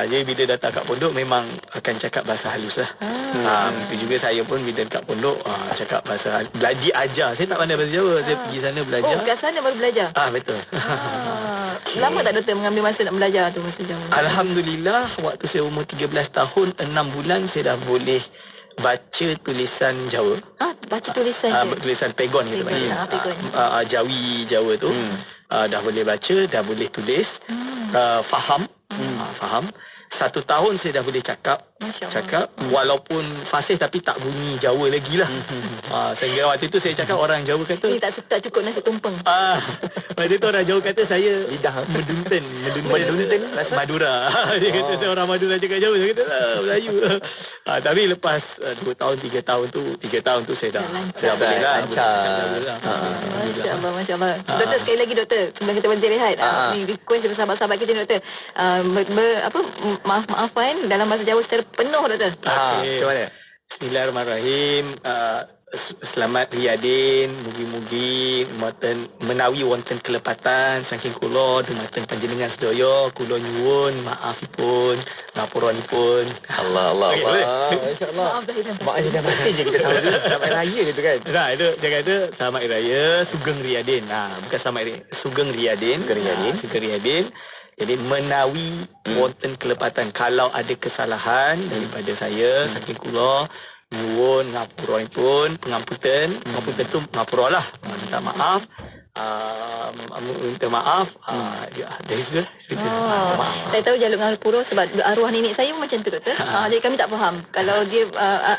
Jadi bila datang kat pondok memang akan cakap bahasa halus lah. Itu juga saya pun bila dekat pondok cakap bahasa halus. Diajar. Saya tak pandai bahasa Jawa. Saya pergi sana belajar. Kat sana baru belajar? Betul. Lama tak doktor mengambil masa nak belajar tu bahasa Jawa? Alhamdulillah, waktu saya umur 13 tahun, 6 bulan saya dah boleh baca tulisan Jawa. Baca tulisan je? Tulisan pegon kita panggil. Jawi Jawa tu. Dah boleh baca, dah boleh tulis. Faham. Faham. 1 tahun saya dah boleh cakap. Walaupun fasih tapi tak bunyi Jawa lagi lah. Sehingga waktu itu saya cakap, orang Jawa kata ni tak cukup nasi tumpeng. Waktu itu orang Jawa kata saya lidah medunten Madura. Dia kata saya orang Madura cakap Jawa. Saya kata Melayu. Tapi lepas 2 tahun 3 tahun tu saya dah boleh lancar. Masya Allah. Doktor, sekali lagi doktor, sebelum kita berhenti rehat, ni request dari sahabat-sahabat kita doktor, maaf-maafan dalam bahasa Jawa secara penuh doktor. Macam mana? Bismillahirrahmanirrahim. Selamat Riyadin, mugi-mugi menawi wonten kelepatan saking kula dumateng panjenengan sedaya, kula nyuwun maafipun, ngapuranipun. Allah. Masya-Allah. Maaf dah mati je kita tahu dulu selamat raya gitu kan. Nah, itu dia kata selamat raya Sugeng Riyadin. Bukan selamat raya, Sugeng Riyadin. Sugeng Riyadin. Jadi menawi wonten kelepatan, kalau ada kesalahan daripada saya saking kula nyuwun ngapuranipun, pengamputan tu ngapura lah, minta maaf. Minta maaf. Dari situ saya tahu jalur ngapura sebab arwah nenek saya pun macam tu doktor. Jadi kami tak faham. Kalau dia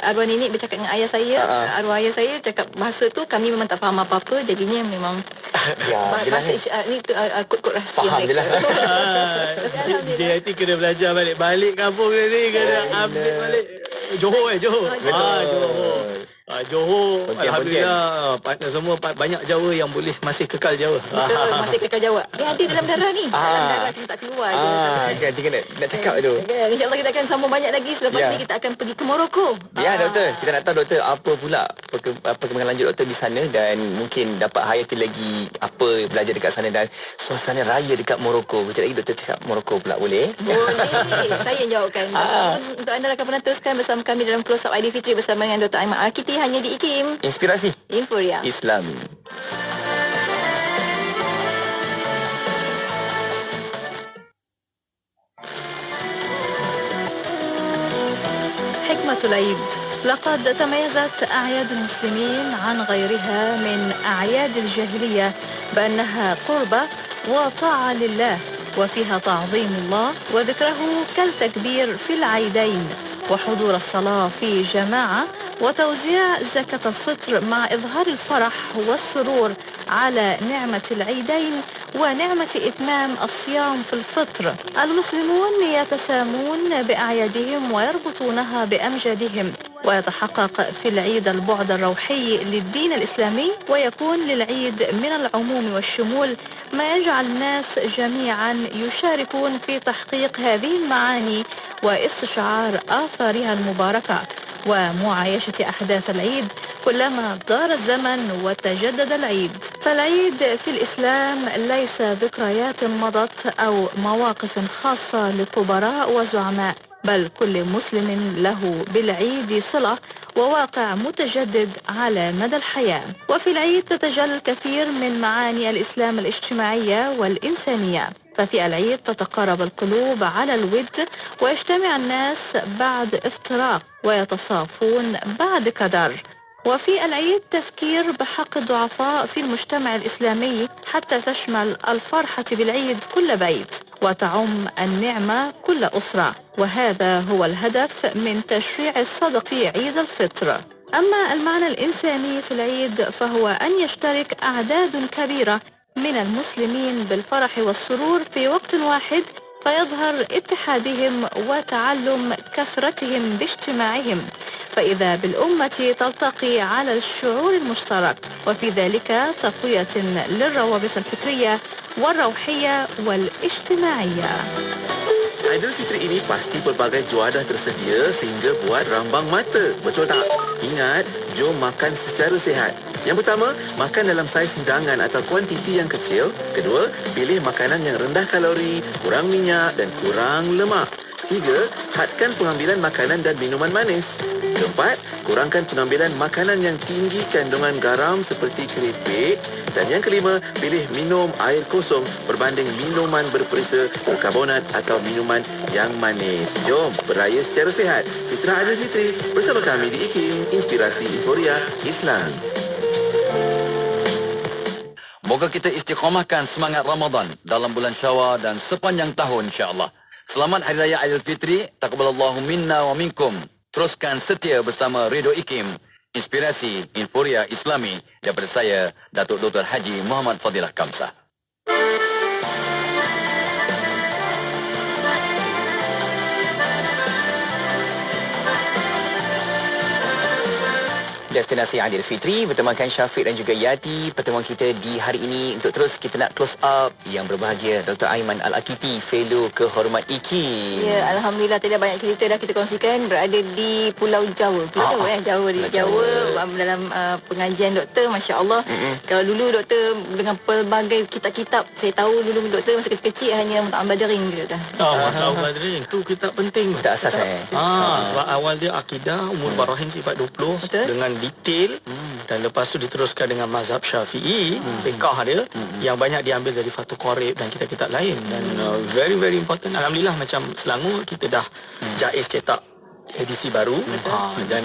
arwah nenek bercakap dengan ayah saya, arwah ayah saya cakap bahasa tu, kami memang tak faham apa-apa. Jadinya memang bahasa ni kod-kod rahsia. Faham je lah. JIT kena belajar balik kampung ni, kena update balik. Johor. Johor, alhamdulillah, partner semua banyak Jawa yang boleh masih kekal Jawa. Betul, masih kekal Jawa. Dia ada dalam darah ni. Dalam darah kita tak keluar je. Kita nak cakap tu. InsyaAllah kita akan sambung banyak lagi. Selepas ni kita akan pergi ke Morocco. Ya doktor, kita nak tahu doktor apa pula perkembangan lanjut doktor di sana, dan mungkin dapat hayati lagi apa belajar dekat sana dan suasana raya dekat Morocco. Kejap lagi doktor cakap Morocco pula, boleh? Boleh. Saya yang jawabkan. Untuk anda rakan pernah teruskan bersama kami dalam Close Up Aidilfitri bersama dengan Dr. Aiman Arkiti, hanya di IKIM. Inspirasi Inforia Islami. حكمة العيد. لقد تميزت أعياد المسلمين عن غيرها من أعياد الجاهلية بأنها قربة وطاعة لله، وفيها تعظيم الله وذكره كالتكبير في العيدين، وحضور الصلاة في جماعة، وتوزيع زكاة الفطر مع إظهار الفرح والسرور على نعمة العيدين ونعمة إتمام الصيام في الفطر. المسلمون يتسامون بأعيادهم ويربطونها بأمجادهم، ويتحقق في العيد البعد الروحي للدين الإسلامي، ويكون للعيد من العموم والشمول ما يجعل الناس جميعا يشاركون في تحقيق هذه المعاني واستشعار آثارها المباركة ومعايشة أحداث العيد كلما دار الزمن وتجدد العيد. فالعيد في الإسلام ليس ذكريات مضت أو مواقف خاصة لكبراء وزعماء، بل كل مسلم له بالعيد صلة وواقع متجدد على مدى الحياة. وفي العيد تتجلى الكثير من معاني الإسلام الاجتماعية والإنسانية، ففي العيد تتقارب القلوب على الود، ويجتمع الناس بعد افتراق ويتصافون بعد كدر. وفي العيد تذكير بحق الضعفاء في المجتمع الإسلامي حتى تشمل الفرحة بالعيد كل بيت وتعم النعمة كل أسرة، وهذا هو الهدف من تشريع الصدقة في عيد الفطر. أما المعنى الإنساني في العيد فهو أن يشترك أعداد كبيرة من المسلمين بالفرح والسرور في وقت واحد، فيظهر اتحادهم وتعلم كثرتهم باجتماعهم، فإذا بالأمة تلتقي على الشعور المشترك، وفي ذلك تقوية للروابط الفكرية والروحية والاجتماعية. Aidilfitri ini pasti pelbagai juadah tersedia sehingga buat rambang mata. Betul tak? Ingat, jom makan secara sihat. Yang pertama, makan dalam saiz hidangan atau kuantiti yang kecil. Kedua, pilih makanan yang rendah kalori, kurang minyak dan kurang lemak. Tiga, hadkan pengambilan makanan dan minuman manis. Keempat, kurangkan pengambilan makanan yang tinggi kandungan garam seperti keripik. Dan yang kelima, pilih minum air kosong berbanding minuman berperisa, berkarbonat atau minuman yang manis. Jom beraya secara sihat. Fitrah Aidilfitri bersama kami di IKIM, Inspirasi Euforia Islam. Moga kita istiqamahkan semangat Ramadan dalam bulan Syawal dan sepanjang tahun insya-Allah. Selamat Hari Raya Aidilfitri. Taqabbalallahu minna wa minkum. Teruskan setia bersama Radio IKIM, Inspirasi Euforia Islami, daripada saya, Datuk Dr. Haji Muhammad Fadilah Kamsah. Destinasi Aidilfitri bertemankan Syafiq dan juga Yati. Pertemuan kita di hari ini untuk terus kita nak close up yang berbahagia Dr. Aiman Al-Akifi, Fellow Kehormat IKIM. Ya, Alhamdulillah tidak banyak cerita dah kita kongsikan. Berada di Pulau Jawa. Pulau Jawa Jawa di Jawa. Dalam pengajian doktor, Masya Allah. Kalau dulu doktor dengan pelbagai kitab-kitab, saya tahu dulu doktor masa kecil-kecil hanya Muta'am-Badarin je doktor. Muta'am-Badarin tu kitab penting. Kita asas sebab awal dia akidah, umur Barahim sifat 20. Betul. Dengan detail dan lepas tu diteruskan dengan mazhab Syafi'i, fiqh dia yang banyak diambil dari Fathul Qorib dan kitab-kitab lain dan very very important. Alhamdulillah macam Selangor kita dah jaiz cetak edisi baru dan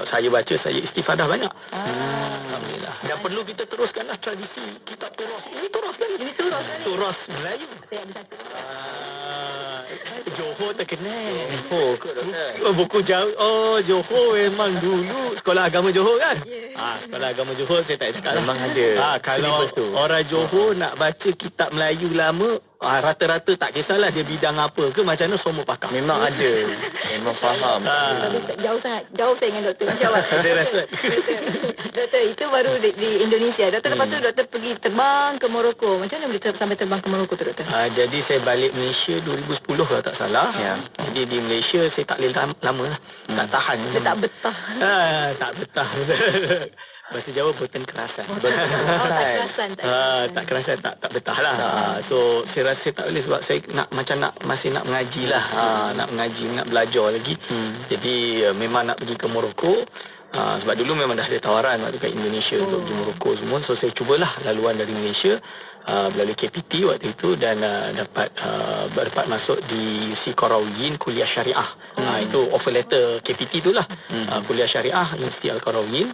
saya baca, saya istifadah banyak. Alhamdulillah. Dan perlu kita teruskanlah tradisi kitab turas. Ini turas lagi. Ini turas Melayu. Johor terkenal. Buku Johor. Johor memang dulu sekolah agama Johor kan? Sekolah agama Johor saya tak cakap. Memang ada. Kalau orang Johor nak baca kitab Melayu lama, rata-rata tak kisahlah dia bidang apa ke, macam mana semua pakar. Memang ada. Memang faham. Jauh sangat. Jauh saya dengan doktor. Masya Allah. Saya respect. Doktor, itu baru di Indonesia. Doktor, lepas tu doktor pergi terbang ke Morocco. Macam mana boleh sampai terbang ke Morocco tu doktor? Jadi saya balik Malaysia 2010 kalau tak salah. Jadi di Malaysia saya tak boleh lama lah. Tak tahan. Dia tak betah. Tak betah. Bahasa Jawa boten kerasan. Tak kerasan, tak betah lah. So saya rasa tak boleh sebab saya masih nak mengaji lah. Nak mengaji, nak belajar lagi. Jadi memang nak pergi ke Morocco. Sebab dulu memang dah ada tawaran waktu kat Indonesia untuk pergi Morocco semua. So saya cubalah laluan dari Malaysia melalui KPT waktu itu dan dapat masuk di UC Qarawiyyin Kuliah Syariah. Itu offer letter KPT itulah. Kuliah Syariah Universiti Al-Qarawiyyin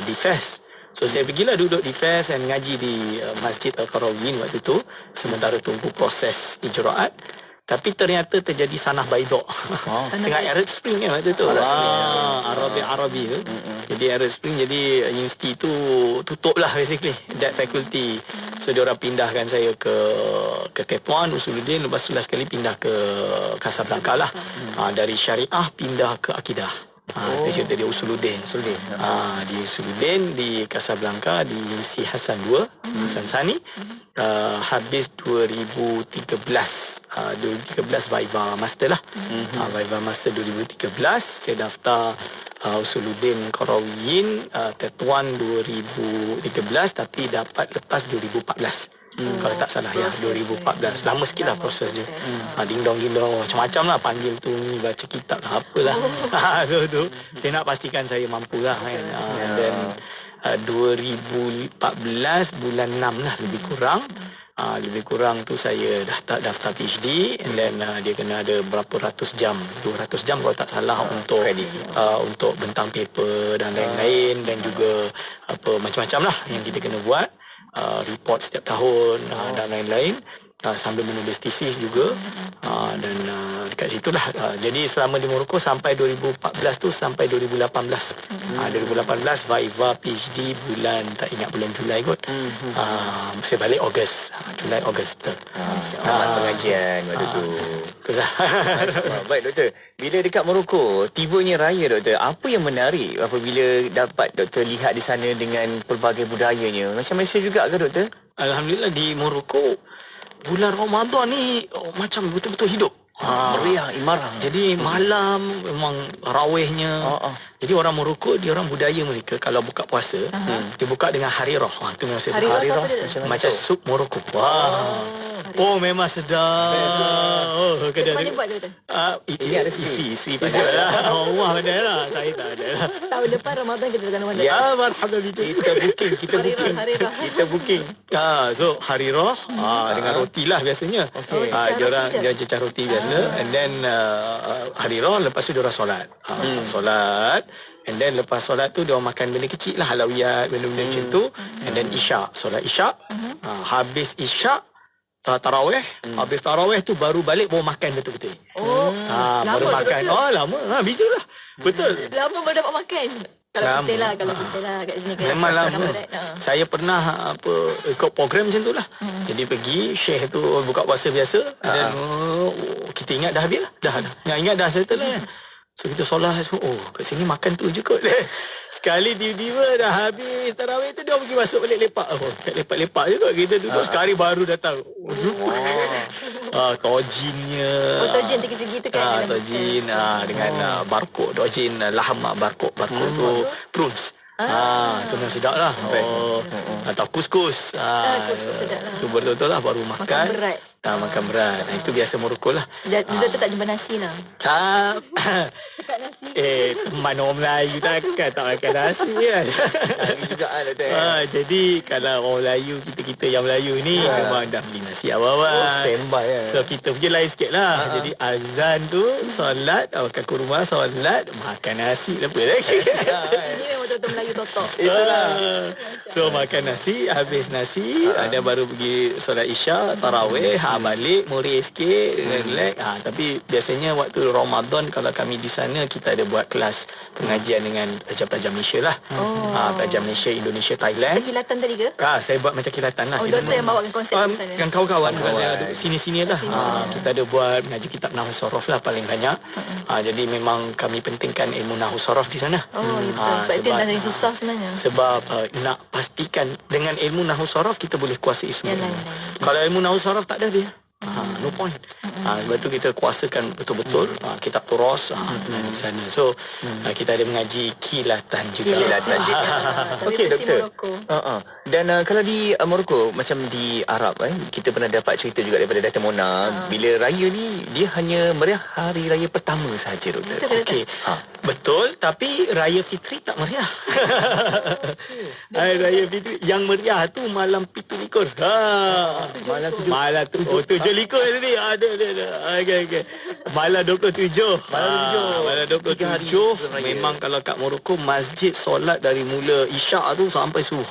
di Fes. So saya pergilah duduk di Fes dan ngaji di Masjid Al-Qarawiyyin waktu itu sementara tunggu proses ijraat. Tapi ternyata terjadi sanah baidok. Tengah Arab Spring kan waktu tu. Arabi tu. Jadi Arab Spring, jadi universiti tu tutup lah basically. That faculty. So diorang pindahkan saya ke Tetuan, Usuluddin. Lepas tu last sekali pindah ke Casablanca lah. Dari Syariah pindah ke Akidah. Itu cerita dia Usuluddin. Di Usuluddin, di Casablanca, di Si Hasan 2, Hasan Sani. Habis 2013 Viva Master lah. Viva Master 2013 saya daftar Usuluddin Qarawiyyin Tetuan 2013 tapi dapat lepas 2014. Kalau tak salah 2014. Lama sikit lah proses dia. Ding-dong macam-macam lah panggil tu ni, baca kitab lah apalah. So tu saya nak pastikan saya mampu lah kan. Dan 2014 bulan 6 lah lebih kurang tu saya dah daftar PhD and then dia kena ada berapa ratus jam, 200 jam kalau tak salah untuk bentang paper dan lain-lain dan juga apa macam-macam lah yang kita kena buat, report setiap tahun dan lain-lain. Sambil menulis tesis juga dan dekat situlah jadi selama di Morocco sampai 2014 tu sampai 2018 2018 Viva PhD bulan tak ingat bulan Julai kot. Saya balik Julai Ogos betul. Pengajian waktu tu. Itulah. Baik doktor, bila dekat Morocco tibanya raya doktor, apa yang menarik apabila dapat doktor lihat di sana dengan pelbagai budayanya? Macam Malaysia juga ke doktor? Alhamdulillah di Morocco bulan Ramadan ni macam betul-betul hidup. Meriah, imarah. Jadi malam memang rawihnya. Jadi orang Morocco, dia orang budaya mereka kalau buka puasa, dia buka dengan harirah. Itu memang sedap. Harirah tu apa dia? Macam sup Morocco. Oh, memang sedap. Oh, Mana buat tu? Ini ada isi pada lah. Rumah ada lah. Saya tak ada lah. Tahun depan Ramadan kita datang Ramadan. Ya, marhaban itu. Kita booking. Harirah. Kita booking. So harirah dengan roti lah biasanya. Dia cecah roti biasa, and then harirah, lepas tu dia orang solat. Solat, and then lepas solat tu dia orang makan benda kecil lah, halawiyat, benda-benda macam tu, and then isyak, solat isyak. Habis isyak tarawih, habis tarawih tu baru balik baru makan betul-betul. Baru makan. Lama. Habis tu lah. Betul. Lama baru dapat makan. Kalau kita lah kat sini. Memang lama. Saya pernah ikut program macam tu lah. Jadi pergi, Syekh tu buka puasa biasa, dan kita ingat dah habis lah. Dah ingat dah settle lah. So kita solat, kat sini makan tu je kot. Sekali tiba-tiba dah habis tarawih tu, dia pergi masuk balik lepak. Lepak-lepak je kot. Kita duduk sekali baru datang. Tojinnya. Tojin tinggi-tinggi tu kan. Tojin dengan barkok. Tojin laham barkok. Barkok tu prunes. Itu memang sedap lah. Atau kuskus. Kuskus sedap lah. Itu betul-betul lah baru makan. Makan berat. Makan berat. Itu biasa Morocco lah. Dulu tu tak jumpa nasi lah. Teman orang Melayu tak makan nasi kan. Jadi kalau orang Melayu, kita yang Melayu ni memang dah beli nasi awal-awal. Standby kan. So kita pergi lain sikit lah. Jadi azan tu, solat, makan kurma, solat, makan nasi. Apa lagi? Ini memang betul-betul Melayu totok. Itulah. So makan nasi, habis nasi, dan baru pergi solat isyak, tarawih, balik, murid sikit, relax. Tapi biasanya waktu Ramadan kalau kami di sana, kita ada buat kelas pengajian dengan pelajar-pelajar Malaysia lah. Pelajar Malaysia, Indonesia, Thailand. Kilatan tadi ke? Saya buat macam kilatan lah. Doktor yang bawakan konsep di sana. Dengan kawan-kawan. Sini-sini lah. Kita ada buat mengaji kitab Nahwu Sorof lah paling banyak. Jadi memang kami pentingkan ilmu Nahwu Sorof di sana. Sebab itu yang paling susah sebenarnya. Sebab nak pastikan dengan ilmu Nahwu Sorof kita boleh kuasai semua. Kalau ilmu Nahwu Sorof tak ada dia, no point. Sebab tu kita kuasakan betul-betul kitab Turas di sana. So kita ada mengaji kilatan juga. Okey doktor. Dan kalau di Morocco, macam di Arab kita pernah dapat cerita juga daripada Dato' Mona, bila raya ni dia hanya meriah hari raya pertama saja doktor. Okey. Betul, tapi raya Fitri tak meriah. Raya Fitri yang meriah tu malam 17. Malam 17 tadi ada. Okey. Malam 27. Malam 27 memang kalau kat Morocco masjid solat dari mula isyak tu sampai subuh.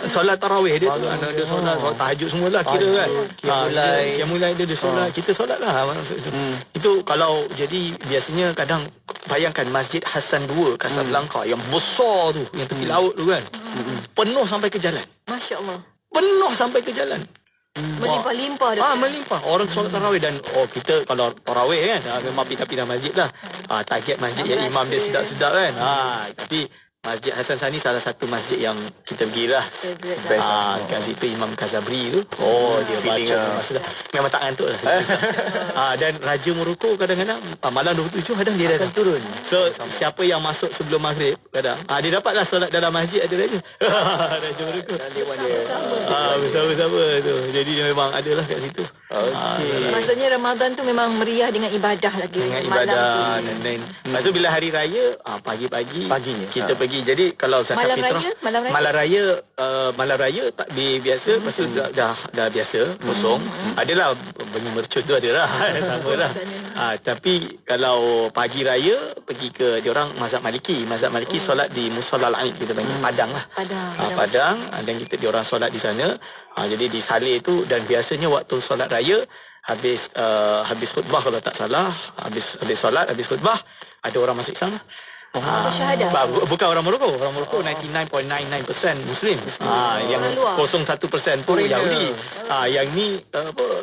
Solat tarawih dia tu. Dia solat tahajud semualah kira kan. Yang mulai dia solat, kita solat lah. Itu kalau jadi biasanya kadang bayangkan Masjid Hassan II Casablanca yang besar tu, yang tepi laut tu kan. Penuh sampai ke jalan. Masya-Allah. Penuh sampai ke jalan. Melimpah-limpah dah. Melimpah. Orang solat tarawih dan kita kalau tarawih kan memang pindah-pindah masjid lah. Target masjid yang imam dia sedap-sedap kan. Tapi Masjid Hasan Sani salah satu masjid yang kita pergilah. Kat situ Imam Kazabri tu. Dia baca masa memang tak ngantuk lah. Dan Raja Morocco kadang-kadang malam 27 kadang dia datang turun. So siapa yang masuk sebelum maghrib kadang dia dapatlah solat dalam masjid ada raja. Raja Morocco. Bersama-sama tu. Jadi dia memang adalah kat situ. Maksudnya Ramadan tu memang meriah dengan ibadah lagi. Dengan ibadah dan lain. Lepas tu bila hari raya paginya kita pergi. Jadi kalau zakat fitrah malam raya takbir biasa, lepas tu dah biasa kosong. Adalah bunyi mercun tu adalah samalah. Tapi kalau pagi raya pergi ke diorang mazhab Maliki. Mazhab Maliki solat di Musallal Aid, kita panggil Padang lah. Padang dan kita diorang solat di sana. Jadi di Saleh tu, dan biasanya waktu solat raya habis khutbah kalau tak salah, habis solat, habis khutbah ada orang masuk Islam lah. Syahadah. Bukan orang Morocco. Orang Morocco 99.99% Muslim. Yang 0.1% tu Yahudi. Yang ni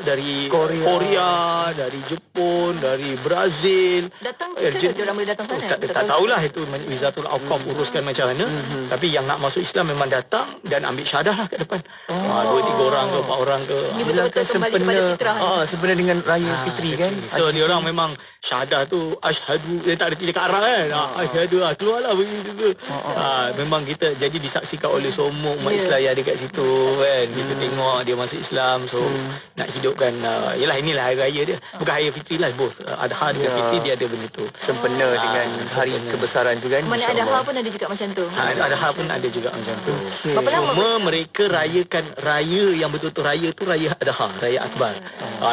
dari Korea, dari Jepun, dari Brazil. Datang kita orang boleh datang sana. Tak tahulah itu Wizatul Awqaf uruskan macam mana. Tapi yang nak masuk Islam memang datang dan ambil syahadah lah kat depan. 2-3 orang ke 4 orang ke. Ini betul-betul kembali kepada fitrah. Sempena dengan Raya Fitri kan. So dia orang memang syahadah tu asyhadu, dia tak ada tiga arah kan. Asyhadu keluarlah begitu. Memang kita jadi disaksikan oleh semua umat Islam yang ada kat situ kan. Kita tengok dia masuk Islam, so nak hidupkan yalah inilah hari raya dia. Bukan hari Fitri lah, both Adha dengan Fitri dia ada benda tu. Sempena dengan hari kebesaran tu kan. Mana Adha pun ada juga macam tu. Adha pun ada juga macam tu. Berapa lama Cuma mereka rayakan raya yang betul-betul raya tu raya Adha, raya Akbar.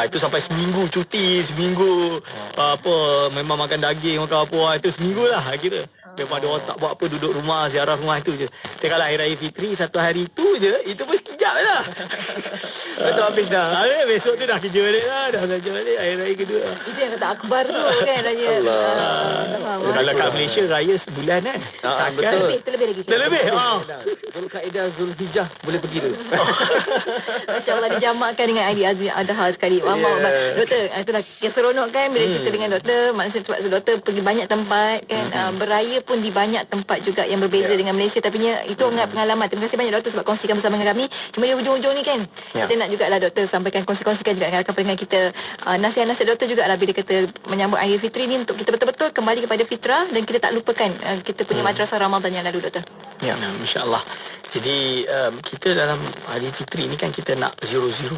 Itu sampai seminggu cuti, seminggu memang makan daging, makan apa, itu seminggu lah kira. Memang dia orang tak buat apa, duduk rumah, ziarah rumah itu je. Tapi kalau hari raya Fitri satu hari tu je, itu pun sekejap lah. Betul habis dah. Besok tu dah kerja balik lah, dah belajar balik hari raya kedua. Itu yang kata Akbar tu kan raya. Kalau kat Malaysia raya sebulan kan. Betul. Terlebih lagi. Terlebih. Zulkaidah, Zulhijjah boleh pergi tu. Masya-Allah dijamakkan dengan Aidil Adha sekali. Doktor, itulah keseronok kan bila cerita dengan doktor. Maksudnya sebab doktor pergi banyak tempat kan, beraya pun di banyak tempat juga yang berbeza dengan Malaysia. Tapi itu pengalaman. Terima kasih banyak doktor sebab kongsikan bersama dengan kami. Cuma di hujung-hujung ni kan kita nak jugalah doktor sampaikan, kongsikan juga dengan rakan pendengar kita nasihat-nasihat doktor jugalah bila kita menyambut Aidil Fitri ni untuk kita betul-betul kembali kepada fitrah dan kita tak lupakan kita punya madrasah Ramadan yang lalu doktor. Ya, insya-Allah. Jadi kita dalam Aidil Fitri ni kan kita nak 0-0.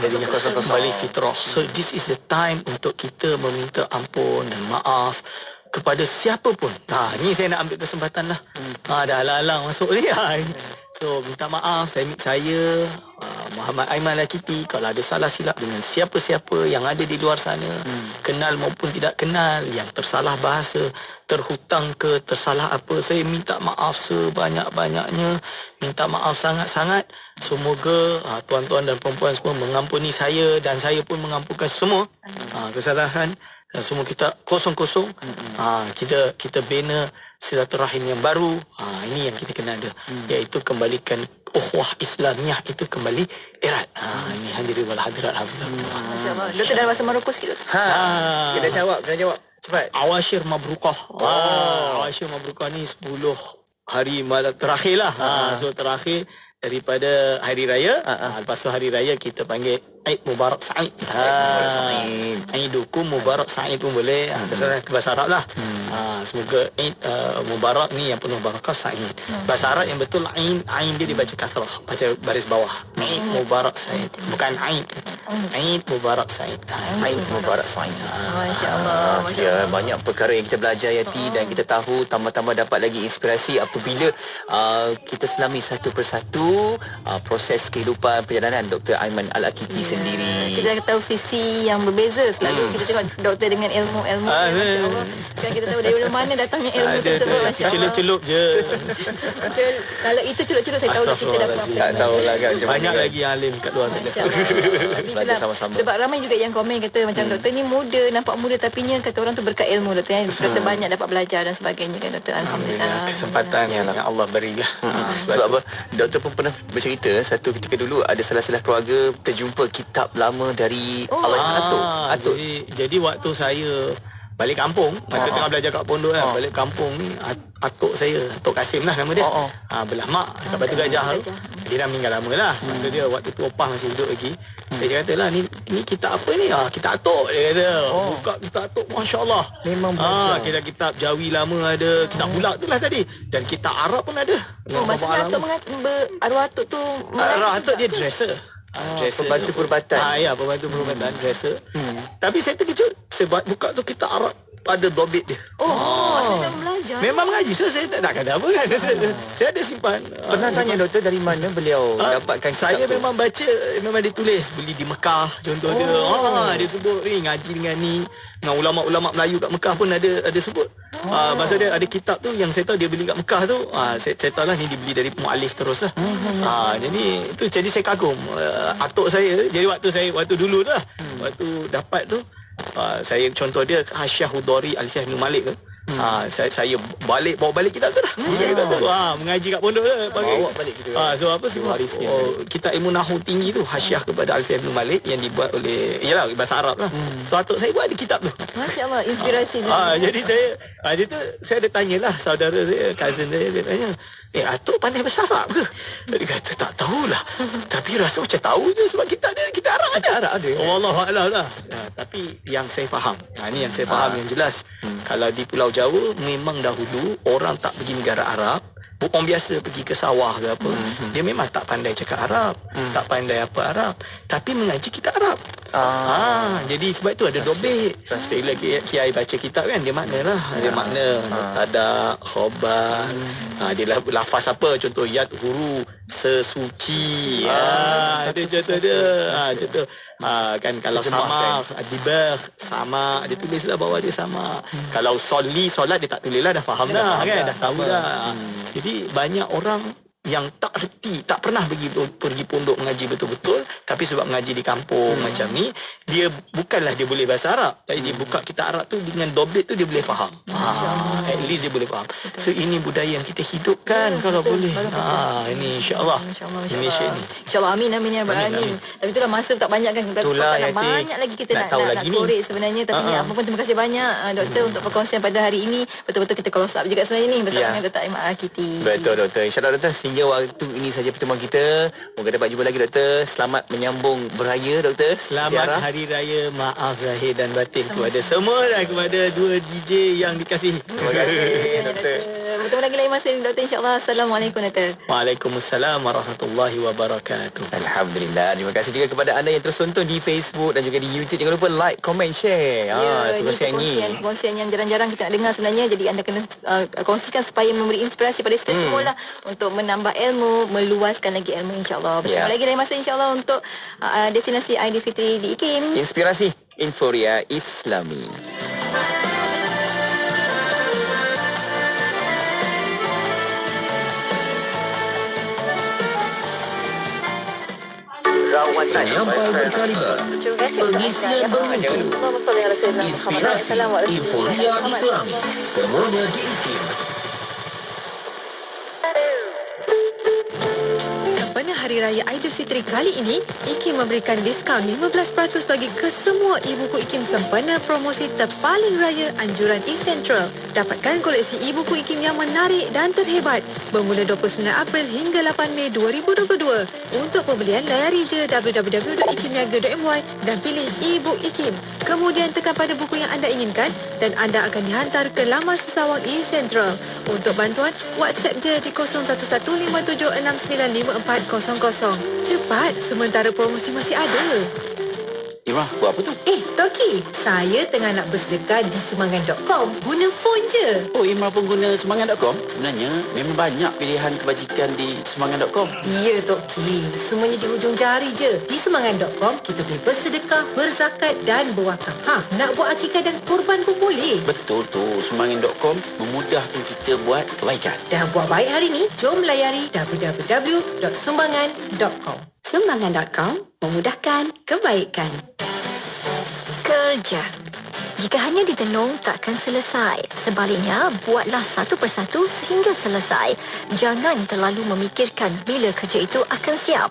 Jadi kembali fitrah. So this is the time untuk kita meminta ampun dan maaf kepada siapa pun. Ni saya nak ambil kesempatan lah. Dah halang masuk ni. So minta maaf saya Muhammad Aiman Lakiti kalau ada salah silap dengan siapa-siapa yang ada di luar sana, kenal maupun tidak kenal, yang tersalah bahasa, terhutang ke, tersalah apa, saya minta maaf sebanyak-banyaknya, minta maaf sangat-sangat. Semoga tuan-tuan dan perempuan semua mengampuni saya dan saya pun mengampunkan semua kesalahan. Dan semua kita kosong-kosong. Kita bina silaturahim yang baru. Ini yang kita kena ada, iaitu kembalikan ukhuwah Islamiah itu kembali erat. Ini hadirin wal hadirat hafizahullah. Masya-Allah. Doktor dalam bahasa Maroko sikit doktor. Kena jawab cepat. Awashir mabrukah. Awashir mabrukah ni 10 hari malam terakhir lah. So terakhir daripada hari raya. Lepas tu hari raya kita panggil Eid Mubarak Sa'id. Eidukum Mubarak Sa'id pun boleh. Terserah bahasa Arab lah. Semoga Eid Mubarak ni yang penuh barakah Sa'id. Bahasa Arab yang betul Ain dia dibaca kathrah, baca baris bawah. Eid Mubarak Sa'id. Bukan Eid. Eid Mubarak Sa'id. Eid Mubarak Sa'id. Masya-Allah. Ya, banyak perkara yang kita belajar Yati, dan kita tahu tambah-tambah dapat lagi inspirasi apabila kita selami satu persatu proses kehidupan perjalanan Dr. Aiman Al-Akiti sendiri. Kita tahu sisi yang berbeza. Selalu kita tengok doktor dengan ilmu-ilmu. Sekarang kita tahu dari mana datangnya ilmu tersebut. Masya-Allah. Celup-celup je. Kalau itu celup-celup saya tahu kita dapat apa. Tak tahulah kan. Banyak lagi alim kat luar sana. Belajar sama-sama. Sebab ramai juga yang komen kata macam doktor ni muda, nampak muda, tapi nya kata orang tu berkat ilmu doktor. Doktor banyak dapat belajar dan sebagainya kan doktor. Alhamdulillah. Kesempatan yang Allah berilah. Sebab apa? Doktor pun pernah bercerita satu ketika dulu ada salah-salah keluarga terjumpa kitab lama dari Allah Atuk. Jadi waktu saya balik kampung, masa tengah belajar kat pondok kan, balik kampung ni atuk saya, Tok Kasim lah nama dia. Belah mak kat Batu Gajah tu. Dia dah meninggal lama lah. Masa dia waktu tu opah masih hidup lagi. Saya kata lah, ni kitab apa ni? Kitab atuk, dia kata. Buka kitab atuk, masya-Allah. Memang baca. Kitab Jawi lama ada, kitab Bulak tu lah tadi. Dan kitab Arab pun ada. Maksudnya atuk arwah atuk tu arwah atuk dia dresser. Pembantu perubatan. Ya, pembantu perubatan, dresser. Tapi saya terkejut, saya buka tu kitab Arab, ada dobit dia. Saya belajar. Memang mengaji. So saya tak nak kata apa kan. Saya ada simpan. Pernah tanya doktor dari mana beliau dapatkan kitab saya tu? memang baca, memang ditulis beli di Mekah contoh dia. Dia sebut ni ngaji dengan ni. Dengan ulama-ulama Melayu kat Mekah pun ada sebut. Masa dia ada kitab tu yang saya tahu dia beli kat Mekah tu. Saya tahu lah ni dibeli dari muallif terus lah. Jadi saya kagum atuk saya. Jadi waktu dulu lah, waktu dapat tu, saya contoh dia Hasyiah Hudari Alfiah bin Malik tu. Saya bawa balik kitab tu dah. Kitab tu. Mengaji kat pondok tu. Bawa balik gitu. So apa sebab kitab ilmu nahwu tinggi tu, Hasyiah kepada Alfiah bin Malik yang dibuat oleh bahasa Arab lah. So atuk saya buat di kitab tu. Masya-Allah, inspirasi. Jadi saya ada tanyalah saudara saya, cousin saya, dia tanya, atuk pandai bahasa Arab ke? Dia kata tak tahulah. Tapi rasa macam tahu je sebab kita Arab ada. Wallahualam lah. Tapi yang saya faham, ni yang saya faham yang jelas. Kalau di Pulau Jawa memang dahulu orang tak pergi negara Arab. Orang biasa pergi ke sawah ke apa, dia memang tak pandai cakap Arab, tak pandai apa Arab, tapi mengaji kitab Arab. Jadi sebab itu ada dobit. Bila kiai baca kitab kan, dia makna lah, ada makna ada khobar, dia lafaz apa, contoh yad huru sesuci, ada contoh dia, contoh kan kalau sama adibah sama dia tulislah bawah dia sama. Kalau solat dia tak tulislah, dah faham dah kan, dah tahu dah. Jadi banyak orang yang tak reti, tak pernah pergi pondok mengaji betul-betul, tapi sebab mengaji di kampung macam ni, dia bukanlah dia boleh bahasa Arab, tapi dia buka kitab Arab tu dengan dobit tu dia boleh faham. At least dia boleh faham. So ini budaya yang kita hidupkan kalau boleh. Ini insya-Allah. Indonesia ni. InsyaAllah, amin ya rabbal alamin. Tapi itulah masa tak banyak kan, banyak lagi kita nak korek sebenarnya. Tapi ni apa pun, terima kasih banyak doktor untuk perkongsian pada hari ini. Betul-betul kita close up juga sebenarnya ni bersama dengan Dr. Aiman Al-Kiti. Betul doktor. InsyaAllah doktor, sehingga waktu ini saja pertemuan kita. Moga dapat jumpa lagi doktor. Selamat menyambung beraya doktor. Selamat Hari Raya, maaf zahir dan batin kepada semua dan kepada dua DJ yang dikasihi. Terima kasih doktor. Bertemu lagi lain masa ni doktor, insya-Allah. Assalamualaikum doktor. Waalaikumsalam warahmatullahi wabarakatuh. Alhamdulillah. Terima kasih juga kepada anda yang terus tonton di Facebook dan juga di YouTube. Jangan lupa like, comment, share. Perkongsian yang jarang-jarang kita nak dengar sebenarnya. Jadi anda kena kongsikan supaya memberi inspirasi pada kita semua lah, untuk menambah ilmu, meluaskan lagi ilmu, insya-Allah. Bertemu lagi lain masa insya-Allah untuk destinasi Aidilfitri di IKIM. Inspirasi Inforia Islami. Penyampai berkaliber, pengisian bermutu, inspirasi Inforia Islami, semuanya di IKIM. Sempena Hari Raya Aidilfitri kali ini, IKIM memberikan diskaun 15% bagi kesemua e-buku IKIM sempena promosi terpaling raya anjuran eCentral. Dapatkan koleksi e-buku IKIM yang menarik dan terhebat bermula 29 April hingga 8 Mei 2022. Untuk pembelian, layari je www.ikimniaga.my dan pilih e-book IKIM. Kemudian tekan pada buku yang anda inginkan dan anda akan dihantar ke laman sesawang eCentral. Untuk bantuan, WhatsApp je di 0115769540. Cepat, sementara promosi masih ada. Imrah, buat apa tu? Toki, saya tengah nak bersedekah di sumangan.com. Guna phone je. Oh, Imrah pengguna sumangan.com? Sebenarnya, memang banyak pilihan kebajikan di sumangan.com. Ya, Toki. Semuanya di hujung jari je. Di sumangan.com, kita boleh bersedekah, berzakat dan berwakaf. Nak buat akikah dan kurban pun boleh. Betul tu. Sumangan.com memudahkan kita buat kebaikan. Dah buat baik hari ni? Jom layari www.sumbangan.com. Sumbangan.com, memudahkan kebaikan. Kerja. Jika hanya ditenung, takkan selesai. Sebaliknya, buatlah satu persatu sehingga selesai. Jangan terlalu memikirkan bila kerja itu akan siap.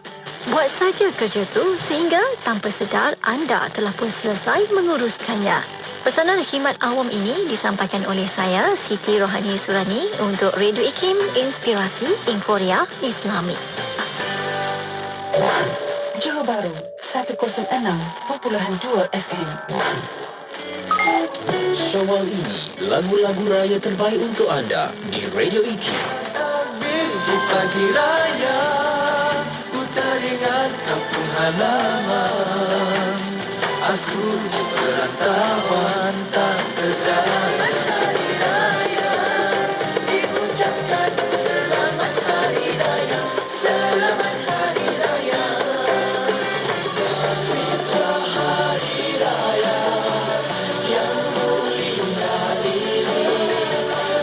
Buat saja kerja itu sehingga tanpa sedar anda telah pun selesai menguruskannya. Pesanan khidmat awam ini disampaikan oleh saya, Siti Rohani Surani, untuk Radio IKIM, Inspirasi Inforia Islami. Johor Bahru 106.2 FM. Syawal ini, lagu-lagu raya terbaik untuk anda di Radio IKIM. Di pagi raya, ku teringat kampung halaman. Aku di perantauan tak berdaya. Hari raya, diucapkan selamat hari raya, selamat hari raya. Fitrah hari raya yang mulia ini,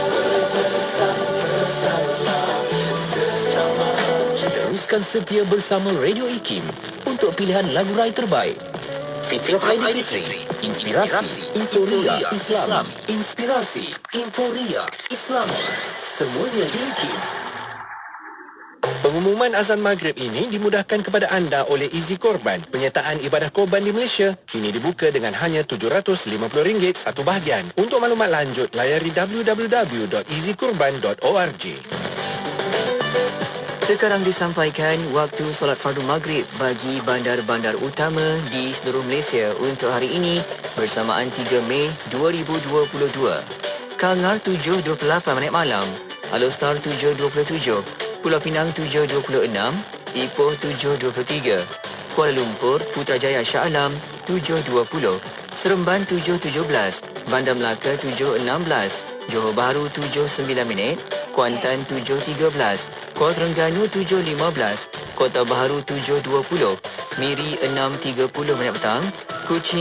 berpesan-pesanlah sesama. Teruskan setia bersama Radio IKIM untuk pilihan lagu raya terbaik. Fitrah Aidilfitri, inspirasi, inforia Islam. Inspirasi, inforia Islam. Semuanya diikin. Pengumuman azan maghrib ini dimudahkan kepada anda oleh Easy Korban. Penyertaan ibadah korban di Malaysia kini dibuka dengan hanya RM750 satu bahagian. Untuk maklumat lanjut, layari www.easykorban.org. Sekarang disampaikan waktu solat fardu maghrib bagi bandar-bandar utama di seluruh Malaysia untuk hari ini bersamaan 3 Mei 2022. Kangar 7.28 malam, Alor Star 7.27, Pulau Pinang 7.26, Ipoh 7.23, Kuala Lumpur Putrajaya Shah Alam 7.20, Seremban 7.17, Bandar Melaka 7.16, Johor Bahru 7.9 minit, Kuantan 7.13, Kuala Terengganu 7.15, Kota Baharu 7.20, Miri 6.30 minit petang, Kuching